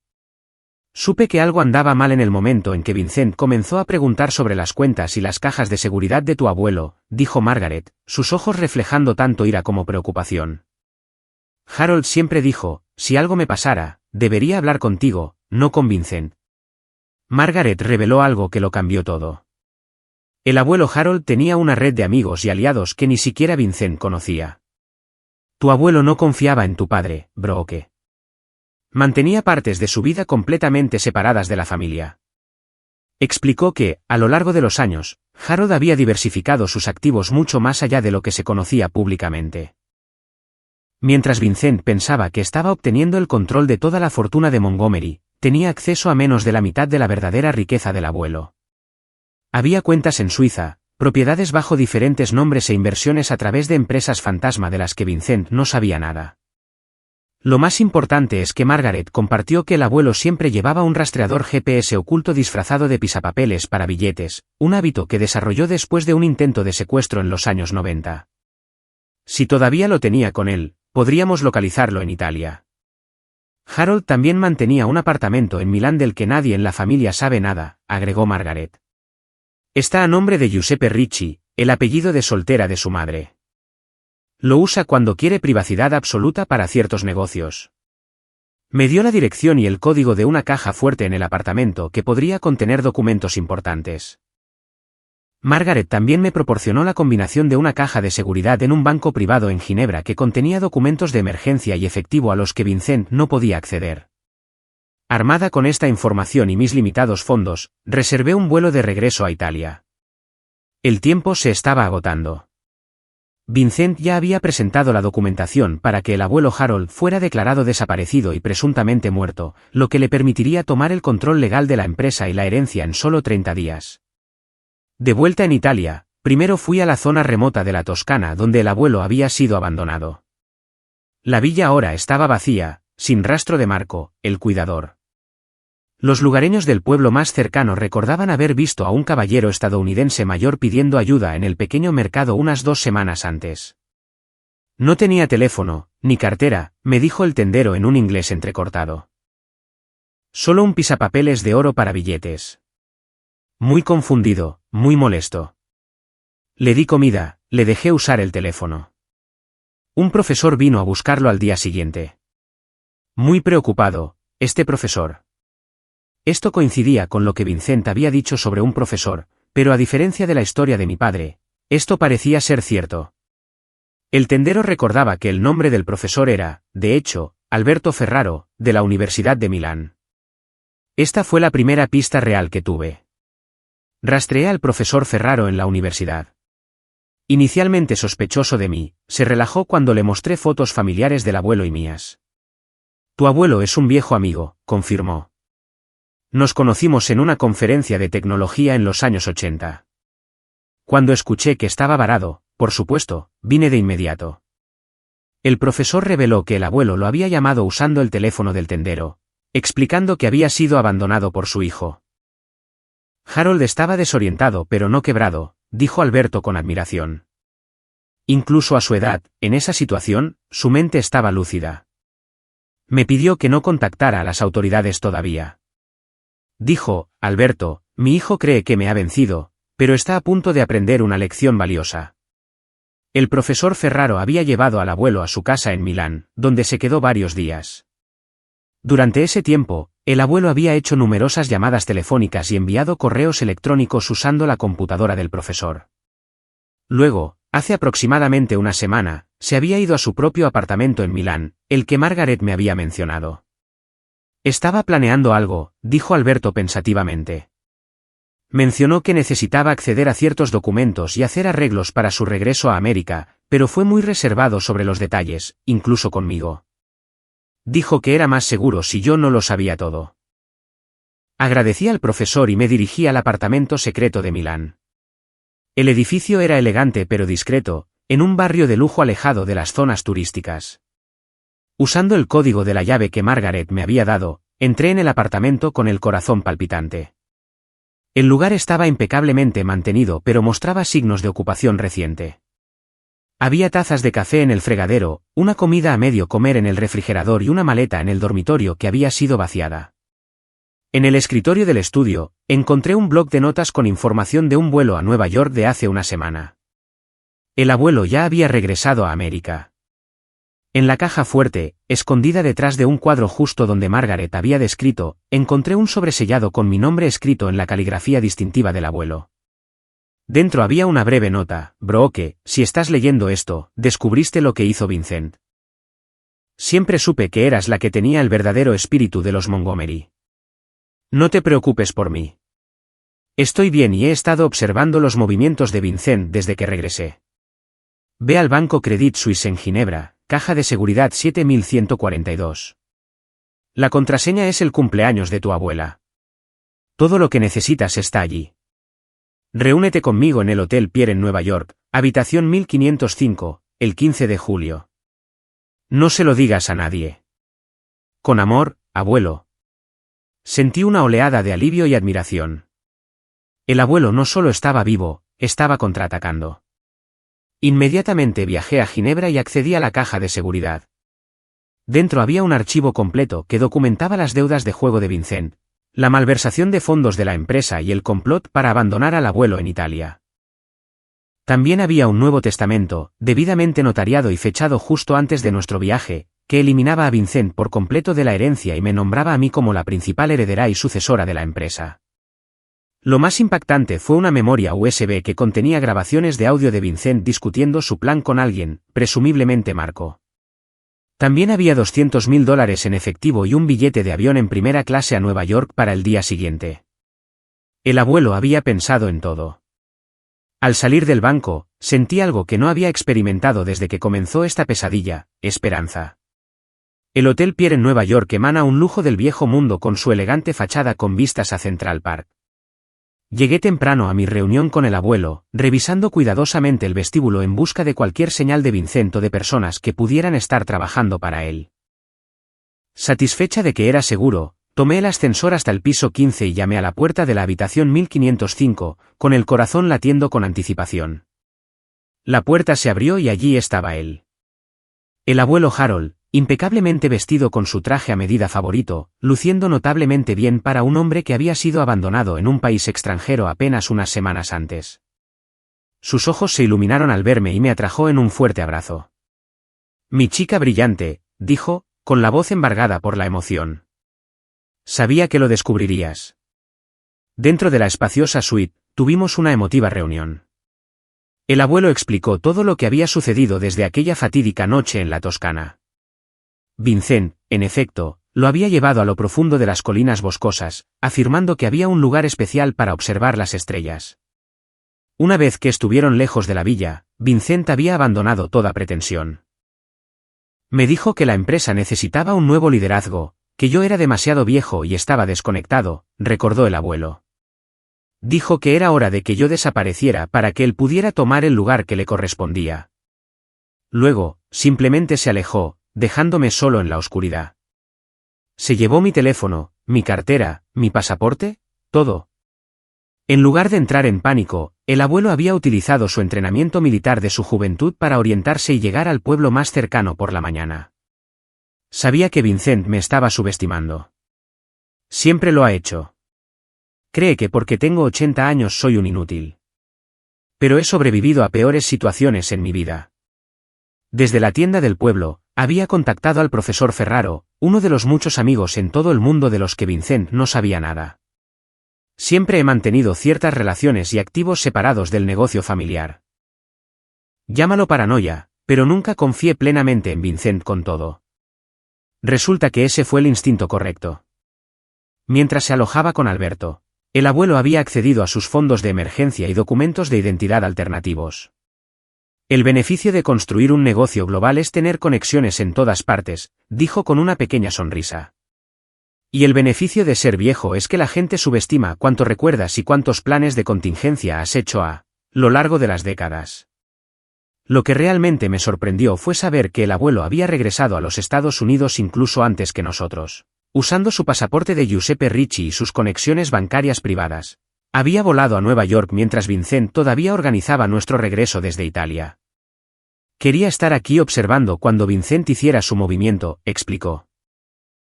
[SPEAKER 1] Supe que algo andaba mal en el momento en que Vincent comenzó a preguntar sobre las cuentas y las cajas de seguridad de tu abuelo, dijo Margaret, sus ojos reflejando tanto ira como preocupación. Harold siempre dijo, si algo me pasara, debería hablar contigo, no con Vincent. Margaret reveló algo que lo cambió todo. El abuelo Harold tenía una red de amigos y aliados que ni siquiera Vincent conocía. Tu abuelo no confiaba en tu padre, Brooke. Mantenía partes de su vida completamente separadas de la familia. Explicó que, a lo largo de los años, Harold había diversificado sus activos mucho más allá de lo que se conocía públicamente. Mientras Vincent pensaba que estaba obteniendo el control de toda la fortuna de Montgomery, tenía acceso a menos de la mitad de la verdadera riqueza del abuelo. Había cuentas en Suiza, propiedades bajo diferentes nombres e inversiones a través de empresas fantasma de las que Vincent no sabía nada. Lo más importante es que Margaret compartió que el abuelo siempre llevaba un rastreador GPS oculto disfrazado de pisapapeles para billetes, un hábito que desarrolló después de un intento de secuestro en los años 90. Si todavía lo tenía con él, podríamos localizarlo en Italia. Harold también mantenía un apartamento en Milán del que nadie en la familia sabe nada, agregó Margaret. Está a nombre de Giuseppe Ricci, el apellido de soltera de su madre. Lo usa cuando quiere privacidad absoluta para ciertos negocios. Me dio la dirección y el código de una caja fuerte en el apartamento que podría contener documentos importantes. Margaret también me proporcionó la combinación de una caja de seguridad en un banco privado en Ginebra que contenía documentos de emergencia y efectivo a los que Vincent no podía acceder. Armada con esta información y mis limitados fondos, reservé un vuelo de regreso a Italia. El tiempo se estaba agotando. Vincent ya había presentado la documentación para que el abuelo Harold fuera declarado desaparecido y presuntamente muerto, lo que le permitiría tomar el control legal de la empresa y la herencia en solo 30 días. De vuelta en Italia, primero fui a la zona remota de la Toscana donde el abuelo había sido abandonado. La villa ahora estaba vacía, sin rastro de Marco, el cuidador. Los lugareños del pueblo más cercano recordaban haber visto a un caballero estadounidense mayor pidiendo ayuda en el pequeño mercado unas 2 semanas antes. No tenía teléfono, ni cartera, me dijo el tendero en un inglés entrecortado. Solo un pisapapeles de oro para billetes. Muy confundido, muy molesto. Le di comida, le dejé usar el teléfono. Un profesor vino a buscarlo al día siguiente. Muy preocupado, este profesor. Esto coincidía con lo que Vincent había dicho sobre un profesor, pero a diferencia de la historia de mi padre, esto parecía ser cierto. El tendero recordaba que el nombre del profesor era, de hecho, Alberto Ferraro, de la Universidad de Milán. Esta fue la primera pista real que tuve. Rastreé al profesor Ferraro en la universidad. Inicialmente sospechoso de mí, se relajó cuando le mostré fotos familiares del abuelo y mías. Tu abuelo es un viejo amigo, confirmó. Nos conocimos en una conferencia de tecnología en los años 80. Cuando escuché que estaba varado, por supuesto, vine de inmediato. El profesor reveló que el abuelo lo había llamado usando el teléfono del tendero, explicando que había sido abandonado por su hijo. Harold estaba desorientado pero no quebrado, dijo Alberto con admiración. Incluso a su edad, en esa situación, su mente estaba lúcida. Me pidió que no contactara a las autoridades todavía. Dijo, Alberto, mi hijo cree que me ha vencido, pero está a punto de aprender una lección valiosa. El profesor Ferraro había llevado al abuelo a su casa en Milán, donde se quedó varios días. Durante ese tiempo, el abuelo había hecho numerosas llamadas telefónicas y enviado correos electrónicos usando la computadora del profesor. Luego, hace aproximadamente una semana, se había ido a su propio apartamento en Milán, el que Margaret me había mencionado. Estaba planeando algo, dijo Alberto pensativamente. Mencionó que necesitaba acceder a ciertos documentos y hacer arreglos para su regreso a América, pero fue muy reservado sobre los detalles, incluso conmigo. Dijo que era más seguro si yo no lo sabía todo. Agradecí al profesor y me dirigí al apartamento secreto de Milán. El edificio era elegante pero discreto, en un barrio de lujo alejado de las zonas turísticas. Usando el código de la llave que Margaret me había dado, entré en el apartamento con el corazón palpitante. El lugar estaba impecablemente mantenido pero mostraba signos de ocupación reciente. Había tazas de café en el fregadero, una comida a medio comer en el refrigerador y una maleta en el dormitorio que había sido vaciada. En el escritorio del estudio, encontré un bloc de notas con información de un vuelo a Nueva York de hace una semana. El abuelo ya había regresado a América. En la caja fuerte, escondida detrás de un cuadro justo donde Margaret había descrito, encontré un sobresellado con mi nombre escrito en la caligrafía distintiva del abuelo. Dentro había una breve nota: Brooke, si estás leyendo esto, descubriste lo que hizo Vincent. Siempre supe que eras la que tenía el verdadero espíritu de los Montgomery. No te preocupes por mí. Estoy bien y he estado observando los movimientos de Vincent desde que regresé. Ve al Banco Credit Suisse en Ginebra, caja de seguridad 7142. La contraseña es el cumpleaños de tu abuela. Todo lo que necesitas está allí. Reúnete conmigo en el Hotel Pierre en Nueva York, habitación 1505, el 15 de julio. No se lo digas a nadie. Con amor, abuelo. Sentí una oleada de alivio y admiración. El abuelo no solo estaba vivo, estaba contraatacando. Inmediatamente viajé a Ginebra y accedí a la caja de seguridad. Dentro había un archivo completo que documentaba las deudas de juego de Vincent, la malversación de fondos de la empresa y el complot para abandonar al abuelo en Italia. También había un Nuevo Testamento, debidamente notariado y fechado justo antes de nuestro viaje, que eliminaba a Vincent por completo de la herencia y me nombraba a mí como la principal heredera y sucesora de la empresa. Lo más impactante fue una memoria USB que contenía grabaciones de audio de Vincent discutiendo su plan con alguien, presumiblemente Marco. También había $200.000 en efectivo y un billete de avión en primera clase a Nueva York para el día siguiente. El abuelo había pensado en todo. Al salir del banco, sentí algo que no había experimentado desde que comenzó esta pesadilla: esperanza. El Hotel Pierre en Nueva York emana un lujo del viejo mundo con su elegante fachada con vistas a Central Park. Llegué temprano a mi reunión con el abuelo, revisando cuidadosamente el vestíbulo en busca de cualquier señal de Vincent o de personas que pudieran estar trabajando para él. Satisfecha de que era seguro, tomé el ascensor hasta el piso 15 y llamé a la puerta de la habitación 1505, con el corazón latiendo con anticipación. La puerta se abrió y allí estaba él. El abuelo Harold, impecablemente vestido con su traje a medida favorito, luciendo notablemente bien para un hombre que había sido abandonado en un país extranjero apenas unas semanas antes. Sus ojos se iluminaron al verme y me atrajo en un fuerte abrazo. Mi chica brillante, dijo, con la voz embargada por la emoción. Sabía que lo descubrirías. Dentro de la espaciosa suite, tuvimos una emotiva reunión. El abuelo explicó todo lo que había sucedido desde aquella fatídica noche en la Toscana. Vincent, en efecto, lo había llevado a lo profundo de las colinas boscosas, afirmando que había un lugar especial para observar las estrellas. Una vez que estuvieron lejos de la villa, Vincent había abandonado toda pretensión. Me dijo que la empresa necesitaba un nuevo liderazgo, que yo era demasiado viejo y estaba desconectado, recordó el abuelo. Dijo que era hora de que yo desapareciera para que él pudiera tomar el lugar que le correspondía. Luego, simplemente se alejó, dejándome solo en la oscuridad. Se llevó mi teléfono, mi cartera, mi pasaporte, todo. En lugar de entrar en pánico, el abuelo había utilizado su entrenamiento militar de su juventud para orientarse y llegar al pueblo más cercano por la mañana. Sabía que Vincent me estaba subestimando. Siempre lo ha hecho. Cree que porque tengo 80 años soy un inútil. Pero he sobrevivido a peores situaciones en mi vida. Desde la tienda del pueblo, había contactado al profesor Ferraro, uno de los muchos amigos en todo el mundo de los que Vincent no sabía nada. Siempre he mantenido ciertas relaciones y activos separados del negocio familiar. Llámalo paranoia, pero nunca confié plenamente en Vincent con todo. Resulta que ese fue el instinto correcto. Mientras se alojaba con Alberto, el abuelo había accedido a sus fondos de emergencia y documentos de identidad alternativos. El beneficio de construir un negocio global es tener conexiones en todas partes, dijo con una pequeña sonrisa. Y el beneficio de ser viejo es que la gente subestima cuánto recuerdas y cuántos planes de contingencia has hecho a lo largo de las décadas. Lo que realmente me sorprendió fue saber que el abuelo había regresado a los Estados Unidos incluso antes que nosotros, usando su pasaporte de Giuseppe Ricci y sus conexiones bancarias privadas, Había volado a Nueva York mientras Vincent todavía organizaba nuestro regreso desde Italia. Quería estar aquí observando cuando Vincent hiciera su movimiento, explicó.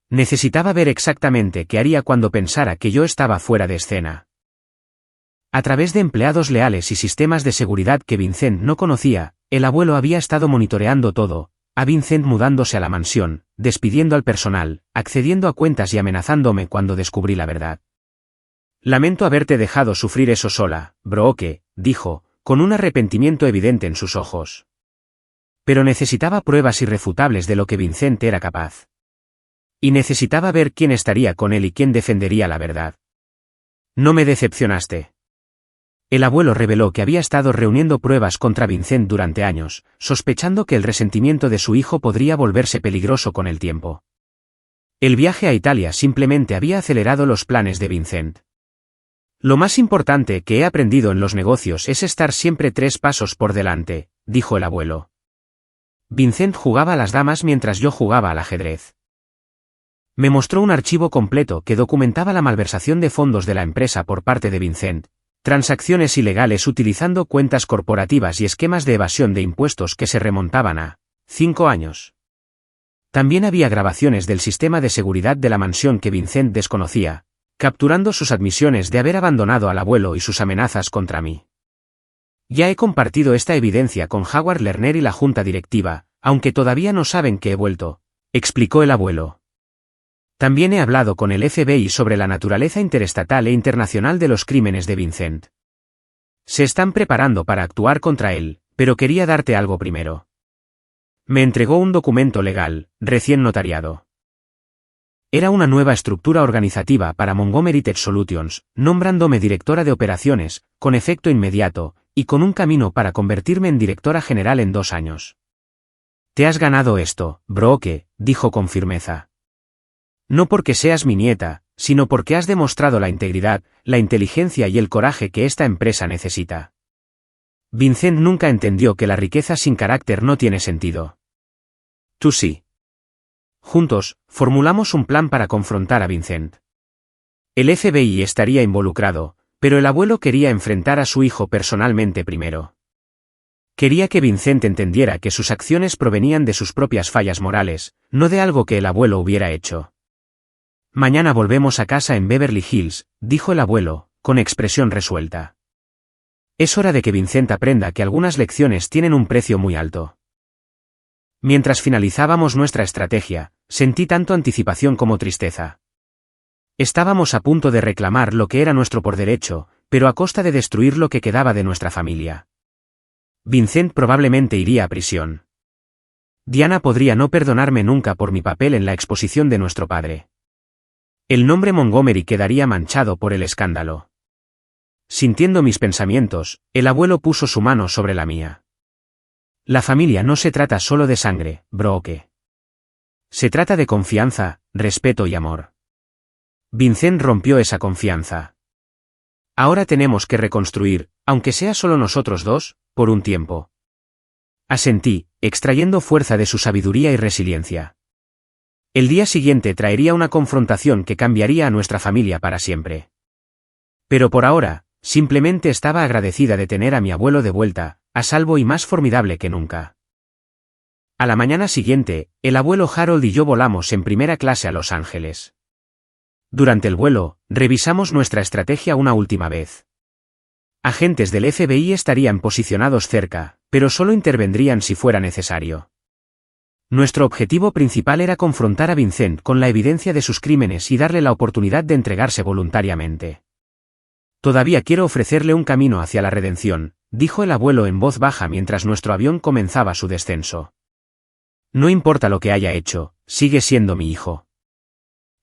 [SPEAKER 1] Necesitaba ver exactamente qué haría cuando pensara que yo estaba fuera de escena. A través de empleados leales y sistemas de seguridad que Vincent no conocía, el abuelo había estado monitoreando todo, a Vincent mudándose a la mansión, despidiendo al personal, accediendo a cuentas y amenazándome cuando descubrí la verdad. Lamento haberte dejado sufrir eso sola, Brooke, dijo, con un arrepentimiento evidente en sus ojos. Pero necesitaba pruebas irrefutables de lo que Vincent era capaz. Y necesitaba ver quién estaría con él y quién defendería la verdad. No me decepcionaste. El abuelo reveló que había estado reuniendo pruebas contra Vincent durante años, sospechando que el resentimiento de su hijo podría volverse peligroso con el tiempo. El viaje a Italia simplemente había acelerado los planes de Vincent. Lo más importante que he aprendido en los negocios es estar siempre 3 pasos por delante, dijo el abuelo. Vincent jugaba a las damas mientras yo jugaba al ajedrez. Me mostró un archivo completo que documentaba la malversación de fondos de la empresa por parte de Vincent, transacciones ilegales utilizando cuentas corporativas y esquemas de evasión de impuestos que se remontaban a 5 años. También había grabaciones del sistema de seguridad de la mansión que Vincent desconocía, capturando sus admisiones de haber abandonado al abuelo y sus amenazas contra mí. Ya he compartido esta evidencia con Howard Lerner y la junta directiva, aunque todavía no saben que he vuelto, explicó el abuelo. También he hablado con el FBI sobre la naturaleza interestatal e internacional de los crímenes de Vincent. Se están preparando para actuar contra él, pero quería darte algo primero. Me entregó un documento legal, recién notariado. Era una nueva estructura organizativa para Montgomery Tech Solutions, nombrándome directora de operaciones, con efecto inmediato, y con un camino para convertirme en directora general en 2 años. Te has ganado esto, Brooke, dijo con firmeza. No porque seas mi nieta, sino porque has demostrado la integridad, la inteligencia y el coraje que esta empresa necesita. Vincent nunca entendió que la riqueza sin carácter no tiene sentido. Tú sí. Juntos, formulamos un plan para confrontar a Vincent. El FBI estaría involucrado, pero el abuelo quería enfrentar a su hijo personalmente primero. Quería que Vincent entendiera que sus acciones provenían de sus propias fallas morales, no de algo que el abuelo hubiera hecho. Mañana volvemos a casa en Beverly Hills, dijo el abuelo, con expresión resuelta. Es hora de que Vincent aprenda que algunas lecciones tienen un precio muy alto. Mientras finalizábamos nuestra estrategia, sentí tanto anticipación como tristeza. Estábamos a punto de reclamar lo que era nuestro por derecho, pero a costa de destruir lo que quedaba de nuestra familia. Vincent probablemente iría a prisión. Diana podría no perdonarme nunca por mi papel en la exposición de nuestro padre. El nombre Montgomery quedaría manchado por el escándalo. Sintiendo mis pensamientos, el abuelo puso su mano sobre la mía. La familia no se trata solo de sangre, Brooke. Se trata de confianza, respeto y amor. Vincent rompió esa confianza. Ahora tenemos que reconstruir, aunque sea solo nosotros dos, por un tiempo. Asentí, extrayendo fuerza de su sabiduría y resiliencia. El día siguiente traería una confrontación que cambiaría a nuestra familia para siempre. Pero por ahora, simplemente estaba agradecida de tener a mi abuelo de vuelta, a salvo y más formidable que nunca. A la mañana siguiente, el abuelo Harold y yo volamos en primera clase a Los Ángeles. Durante el vuelo, revisamos nuestra estrategia una última vez. Agentes del FBI estarían posicionados cerca, pero solo intervendrían si fuera necesario. Nuestro objetivo principal era confrontar a Vincent con la evidencia de sus crímenes y darle la oportunidad de entregarse voluntariamente. Todavía quiero ofrecerle un camino hacia la redención, dijo el abuelo en voz baja mientras nuestro avión comenzaba su descenso. No importa lo que haya hecho, sigue siendo mi hijo.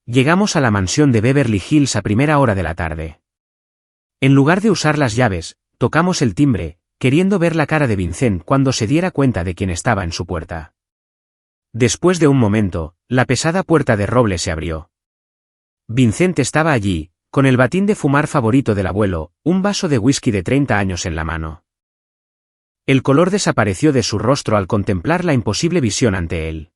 [SPEAKER 1] Llegamos a la mansión de Beverly Hills a primera hora de la tarde. En lugar de usar las llaves, tocamos el timbre, queriendo ver la cara de Vincent cuando se diera cuenta de quién estaba en su puerta. Después de un momento, la pesada puerta de roble se abrió. Vincent estaba allí, con el batín de fumar favorito del abuelo, un vaso de whisky de 30 años en la mano. El color desapareció de su rostro al contemplar la imposible visión ante él.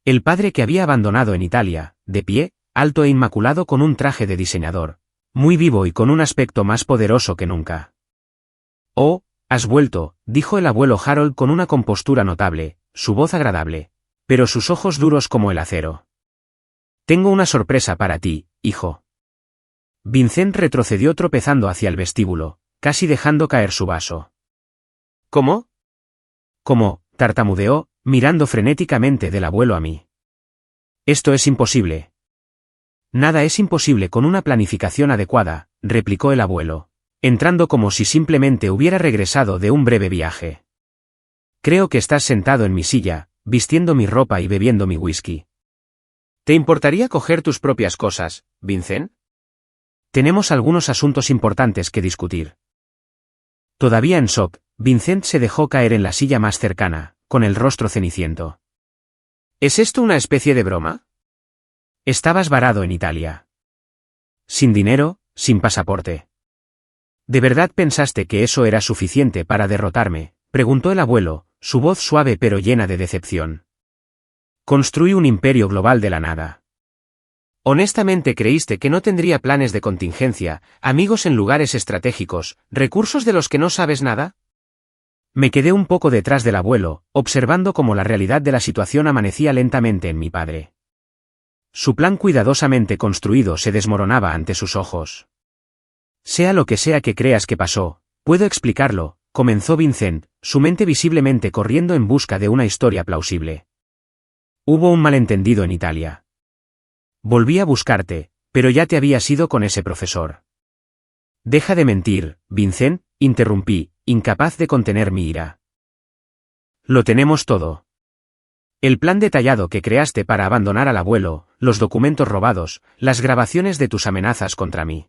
[SPEAKER 1] El padre que había abandonado en Italia, de pie, alto e inmaculado con un traje de diseñador, muy vivo y con un aspecto más poderoso que nunca. Oh, has vuelto, dijo el abuelo Harold con una compostura notable, su voz agradable, pero sus ojos duros como el acero. Tengo una sorpresa para ti, hijo. Vincent retrocedió tropezando hacia el vestíbulo, casi dejando caer su vaso. ¿Cómo? ¿Cómo? Tartamudeó, mirando frenéticamente del abuelo a mí. Esto es imposible. Nada es imposible con una planificación adecuada, replicó el abuelo, entrando como si simplemente hubiera regresado de un breve viaje. Creo que estás sentado en mi silla, vistiendo mi ropa y bebiendo mi whisky. ¿Te importaría coger tus propias cosas, Vincent? Tenemos algunos asuntos importantes que discutir. Todavía en shock, Vincent se dejó caer en la silla más cercana, con el rostro ceniciento. ¿Es esto una especie de broma? Estabas varado en Italia. Sin dinero, sin pasaporte. ¿De verdad pensaste que eso era suficiente para derrotarme?, preguntó el abuelo, su voz suave pero llena de decepción. Construí un imperio global de la nada. Honestamente creíste que no tendría planes de contingencia, amigos en lugares estratégicos, recursos de los que no sabes nada? Me quedé un poco detrás del abuelo, observando cómo la realidad de la situación amanecía lentamente en mi padre. Su plan cuidadosamente construido se desmoronaba ante sus ojos. Sea lo que sea que creas que pasó, puedo explicarlo, comenzó Vincent, su mente visiblemente corriendo en busca de una historia plausible. Hubo un malentendido en Italia. Volví a buscarte, pero ya te habías ido con ese profesor. Deja de mentir, Vincent, interrumpí, incapaz de contener mi ira. Lo tenemos todo. El plan detallado que creaste para abandonar al abuelo, los documentos robados, las grabaciones de tus amenazas contra mí.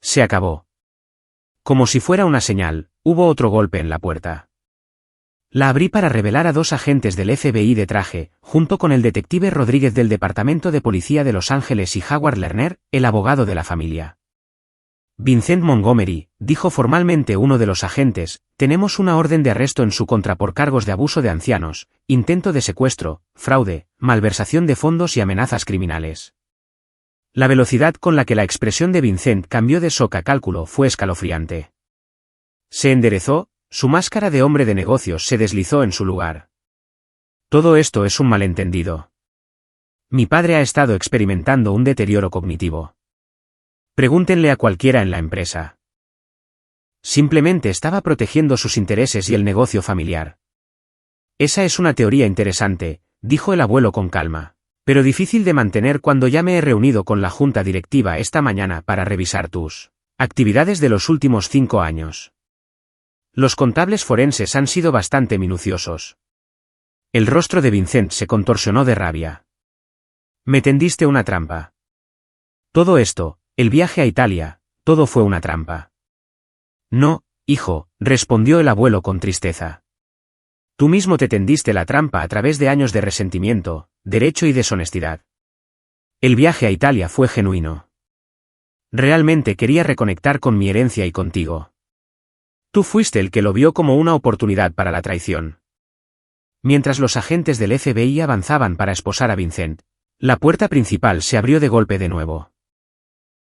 [SPEAKER 1] Se acabó. Como si fuera una señal, hubo otro golpe en la puerta. La abrí para revelar a dos agentes del FBI de traje, junto con el detective Rodríguez del Departamento de Policía de Los Ángeles y Howard Lerner, el abogado de la familia. Vincent Montgomery, dijo formalmente uno de los agentes, tenemos una orden de arresto en su contra por cargos de abuso de ancianos, intento de secuestro, fraude, malversación de fondos y amenazas criminales. La velocidad con la que la expresión de Vincent cambió de shock a cálculo fue escalofriante. Se enderezó, su máscara de hombre de negocios se deslizó en su lugar. Todo esto es un malentendido. Mi padre ha estado experimentando un deterioro cognitivo. Pregúntenle a cualquiera en la empresa. Simplemente estaba protegiendo sus intereses y el negocio familiar. Esa es una teoría interesante, dijo el abuelo con calma, pero difícil de mantener cuando ya me he reunido con la junta directiva esta mañana para revisar tus actividades de los últimos 5 años. Los contables forenses han sido bastante minuciosos. El rostro de Vincent se contorsionó de rabia. Me tendiste una trampa. Todo esto, el viaje a Italia, todo fue una trampa. No, hijo, respondió el abuelo con tristeza. Tú mismo te tendiste la trampa a través de años de resentimiento, derecho y deshonestidad. El viaje a Italia fue genuino. Realmente quería reconectar con mi herencia y contigo. Tú fuiste el que lo vio como una oportunidad para la traición. Mientras los agentes del FBI avanzaban para esposar a Vincent, la puerta principal se abrió de golpe de nuevo.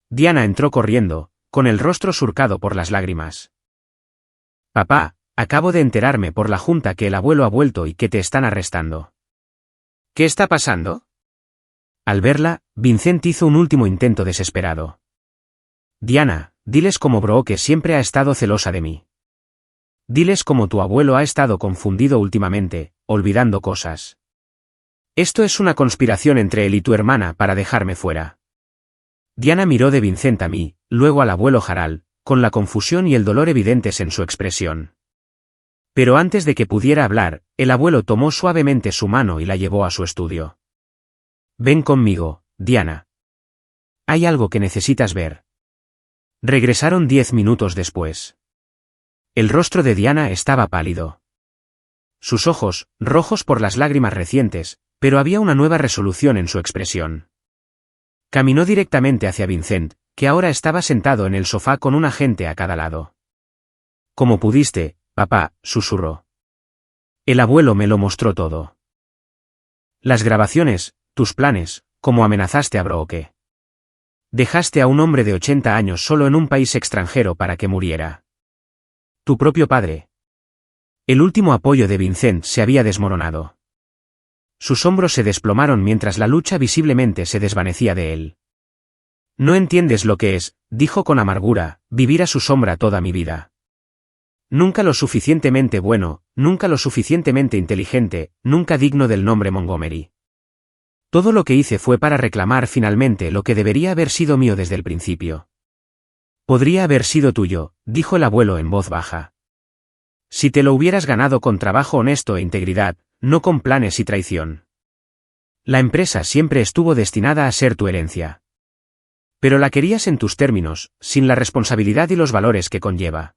[SPEAKER 1] Diana entró corriendo, con el rostro surcado por las lágrimas. Papá, acabo de enterarme por la junta que el abuelo ha vuelto y que te están arrestando. ¿Qué está pasando? Al verla, Vincent hizo un último intento desesperado. Diana, diles cómo Brooke siempre ha estado celosa de mí. Diles cómo tu abuelo ha estado confundido últimamente, olvidando cosas. Esto es una conspiración entre él y tu hermana para dejarme fuera. Diana miró de Vincent a mí, luego al abuelo Harold, con la confusión y el dolor evidentes en su expresión. Pero antes de que pudiera hablar, el abuelo tomó suavemente su mano y la llevó a su estudio. Ven conmigo, Diana. Hay algo que necesitas ver. Regresaron 10 minutos después. El rostro de Diana estaba pálido. Sus ojos, rojos por las lágrimas recientes, pero había una nueva resolución en su expresión. Caminó directamente hacia Vincent, que ahora estaba sentado en el sofá con un agente a cada lado. «¿Cómo pudiste, papá?», susurró. El abuelo me lo mostró todo. Las grabaciones, tus planes, cómo amenazaste a Brooke. Dejaste a un hombre de 80 años solo en un país extranjero para que muriera. Tu propio padre. El último apoyo de Vincent se había desmoronado. Sus hombros se desplomaron mientras la lucha visiblemente se desvanecía de él. No entiendes lo que es, dijo con amargura, vivir a su sombra toda mi vida. Nunca lo suficientemente bueno, nunca lo suficientemente inteligente, nunca digno del nombre Montgomery. Todo lo que hice fue para reclamar finalmente lo que debería haber sido mío desde el principio. Podría haber sido tuyo, dijo el abuelo en voz baja. Si te lo hubieras ganado con trabajo honesto e integridad, no con planes y traición. La empresa siempre estuvo destinada a ser tu herencia. Pero la querías en tus términos, sin la responsabilidad y los valores que conlleva.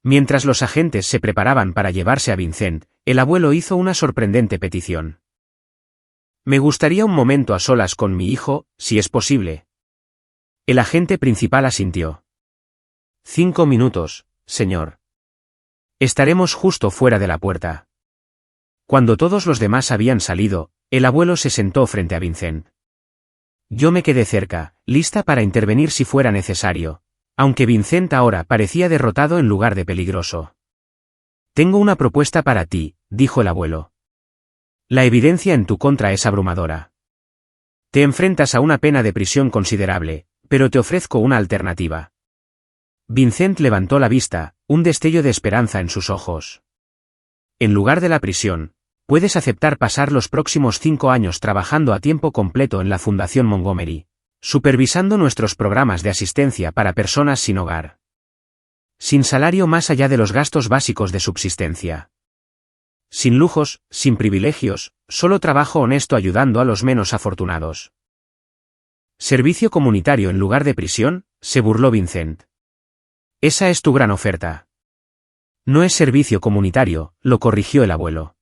[SPEAKER 1] Mientras los agentes se preparaban para llevarse a Vincent, el abuelo hizo una sorprendente petición. Me gustaría un momento a solas con mi hijo, si es posible. El agente principal asintió. 5 minutos, señor. Estaremos justo fuera de la puerta. Cuando todos los demás habían salido, el abuelo se sentó frente a Vincent. Yo me quedé cerca, lista para intervenir si fuera necesario, aunque Vincent ahora parecía derrotado en lugar de peligroso. Tengo una propuesta para ti, dijo el abuelo. La evidencia en tu contra es abrumadora. Te enfrentas a una pena de prisión considerable, pero te ofrezco una alternativa. Vincent levantó la vista, un destello de esperanza en sus ojos. En lugar de la prisión, puedes aceptar pasar los próximos 5 años trabajando a tiempo completo en la Fundación Montgomery, supervisando nuestros programas de asistencia para personas sin hogar. Sin salario más allá de los gastos básicos de subsistencia. Sin lujos, sin privilegios, solo trabajo honesto ayudando a los menos afortunados. ¿Servicio comunitario en lugar de prisión?, se burló Vincent. Esa es tu gran oferta. No es servicio comunitario, lo corrigió el abuelo.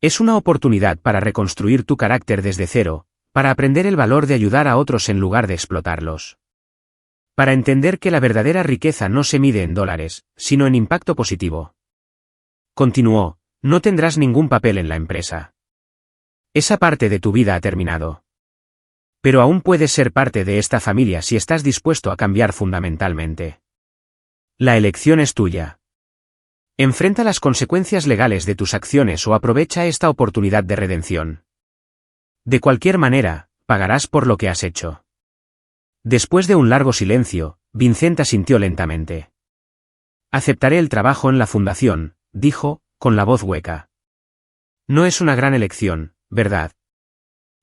[SPEAKER 1] Es una oportunidad para reconstruir tu carácter desde cero, para aprender el valor de ayudar a otros en lugar de explotarlos. Para entender que la verdadera riqueza no se mide en dólares, sino en impacto positivo. Continuó, no tendrás ningún papel en la empresa. Esa parte de tu vida ha terminado. Pero aún puedes ser parte de esta familia si estás dispuesto a cambiar fundamentalmente. La elección es tuya. Enfrenta las consecuencias legales de tus acciones o aprovecha esta oportunidad de redención. De cualquier manera, pagarás por lo que has hecho. Después de un largo silencio, Vincent asintió lentamente. Aceptaré el trabajo en la fundación, dijo, con la voz hueca. No es una gran elección, ¿verdad?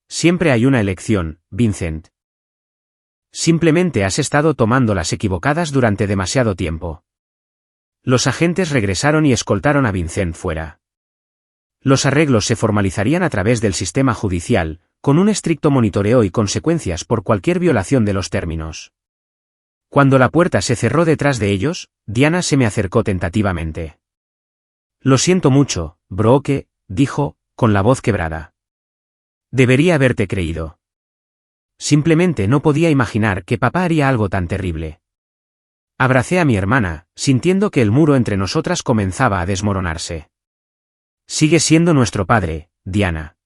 [SPEAKER 1] Siempre hay una elección, Vincent. Simplemente has estado tomando las equivocadas durante demasiado tiempo. Los agentes regresaron y escoltaron a Vincent fuera. Los arreglos se formalizarían a través del sistema judicial, con un estricto monitoreo y consecuencias por cualquier violación de los términos. Cuando la puerta se cerró detrás de ellos, Diana se me acercó tentativamente. Lo siento mucho, Brooke, dijo, con la voz quebrada. Debería haberte creído. Simplemente no podía imaginar que papá haría algo tan terrible. Abracé a mi hermana, sintiendo que el muro entre nosotras comenzaba a desmoronarse. Sigue siendo nuestro padre, Diana.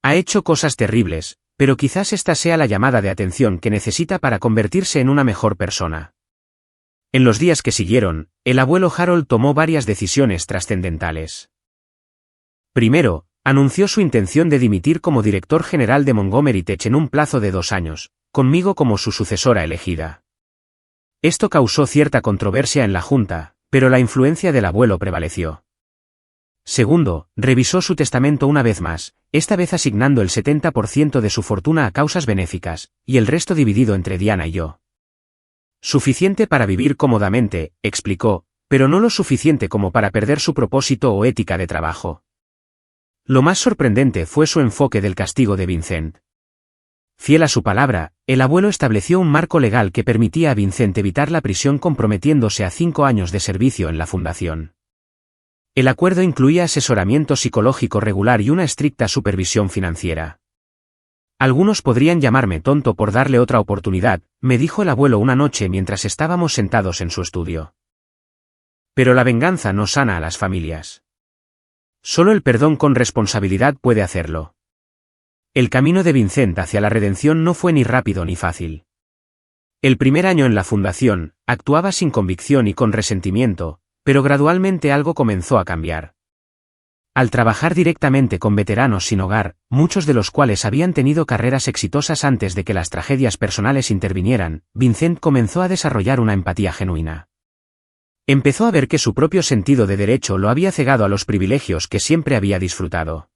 [SPEAKER 1] Ha hecho cosas terribles, pero quizás esta sea la llamada de atención que necesita para convertirse en una mejor persona. En los días que siguieron, el abuelo Harold tomó varias decisiones trascendentales. Primero, anunció su intención de dimitir como director general de Montgomery Tech en un plazo de 2 años, conmigo como su sucesora elegida. Esto causó cierta controversia en la junta, pero la influencia del abuelo prevaleció. Segundo, revisó su testamento una vez más, esta vez asignando el 70% de su fortuna a causas benéficas, y el resto dividido entre Diana y yo. Suficiente para vivir cómodamente, explicó, pero no lo suficiente como para perder su propósito o ética de trabajo. Lo más sorprendente fue su enfoque del castigo de Vincent. Fiel a su palabra, el abuelo estableció un marco legal que permitía a Vincent evitar la prisión comprometiéndose a 5 años de servicio en la fundación. El acuerdo incluía asesoramiento psicológico regular y una estricta supervisión financiera. Algunos podrían llamarme tonto por darle otra oportunidad, me dijo el abuelo una noche mientras estábamos sentados en su estudio. Pero la venganza no sana a las familias. Solo el perdón con responsabilidad puede hacerlo. El camino de Vincent hacia la redención no fue ni rápido ni fácil. El primer año en la fundación, actuaba sin convicción y con resentimiento, pero gradualmente algo comenzó a cambiar. Al trabajar directamente con veteranos sin hogar, muchos de los cuales habían tenido carreras exitosas antes de que las tragedias personales intervinieran, Vincent comenzó a desarrollar una empatía genuina. Empezó a ver que su propio sentido de derecho lo había cegado a los privilegios que siempre había disfrutado.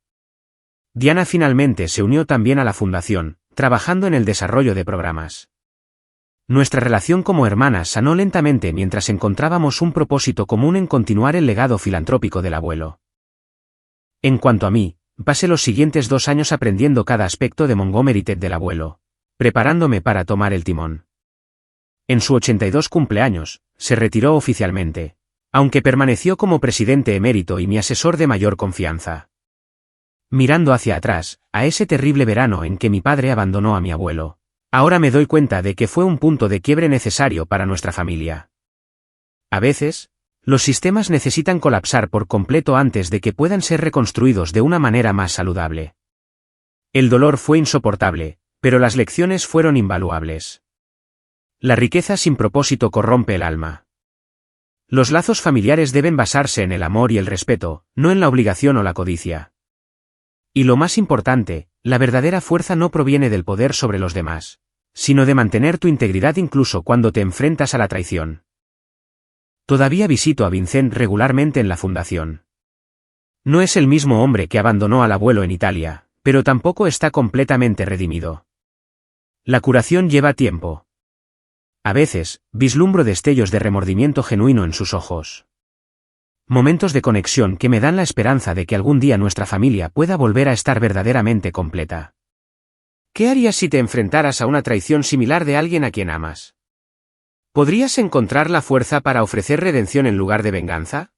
[SPEAKER 1] Diana finalmente se unió también a la fundación, trabajando en el desarrollo de programas. Nuestra relación como hermanas sanó lentamente mientras encontrábamos un propósito común en continuar el legado filantrópico del abuelo. En cuanto a mí, pasé los siguientes 2 años aprendiendo cada aspecto de Montgomery Ted del abuelo, preparándome para tomar el timón. En su 82 cumpleaños, se retiró oficialmente, aunque permaneció como presidente emérito y mi asesor de mayor confianza. Mirando hacia atrás, a ese terrible verano en que mi padre abandonó a mi abuelo, ahora me doy cuenta de que fue un punto de quiebre necesario para nuestra familia. A veces, los sistemas necesitan colapsar por completo antes de que puedan ser reconstruidos de una manera más saludable. El dolor fue insoportable, pero las lecciones fueron invaluables. La riqueza sin propósito corrompe el alma. Los lazos familiares deben basarse en el amor y el respeto, no en la obligación o la codicia. Y lo más importante, la verdadera fuerza no proviene del poder sobre los demás, sino de mantener tu integridad incluso cuando te enfrentas a la traición. Todavía visito a Vincent regularmente en la fundación. No es el mismo hombre que abandonó al abuelo en Italia, pero tampoco está completamente redimido. La curación lleva tiempo. A veces, vislumbro destellos de remordimiento genuino en sus ojos. Momentos de conexión que me dan la esperanza de que algún día nuestra familia pueda volver a estar verdaderamente completa. ¿Qué harías si te enfrentaras a una traición similar de alguien a quien amas? ¿Podrías encontrar la fuerza para ofrecer redención en lugar de venganza?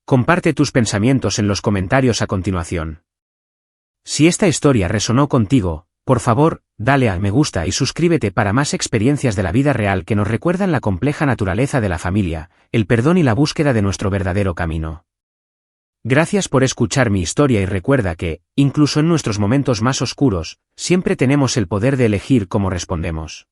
[SPEAKER 1] Comparte tus pensamientos en los comentarios a continuación. Si esta historia resonó contigo, por favor, dale a me gusta y suscríbete para más experiencias de la vida real que nos recuerdan la compleja naturaleza de la familia, el perdón y la búsqueda de nuestro verdadero camino. Gracias por escuchar mi historia y recuerda que, incluso en nuestros momentos más oscuros, siempre tenemos el poder de elegir cómo respondemos.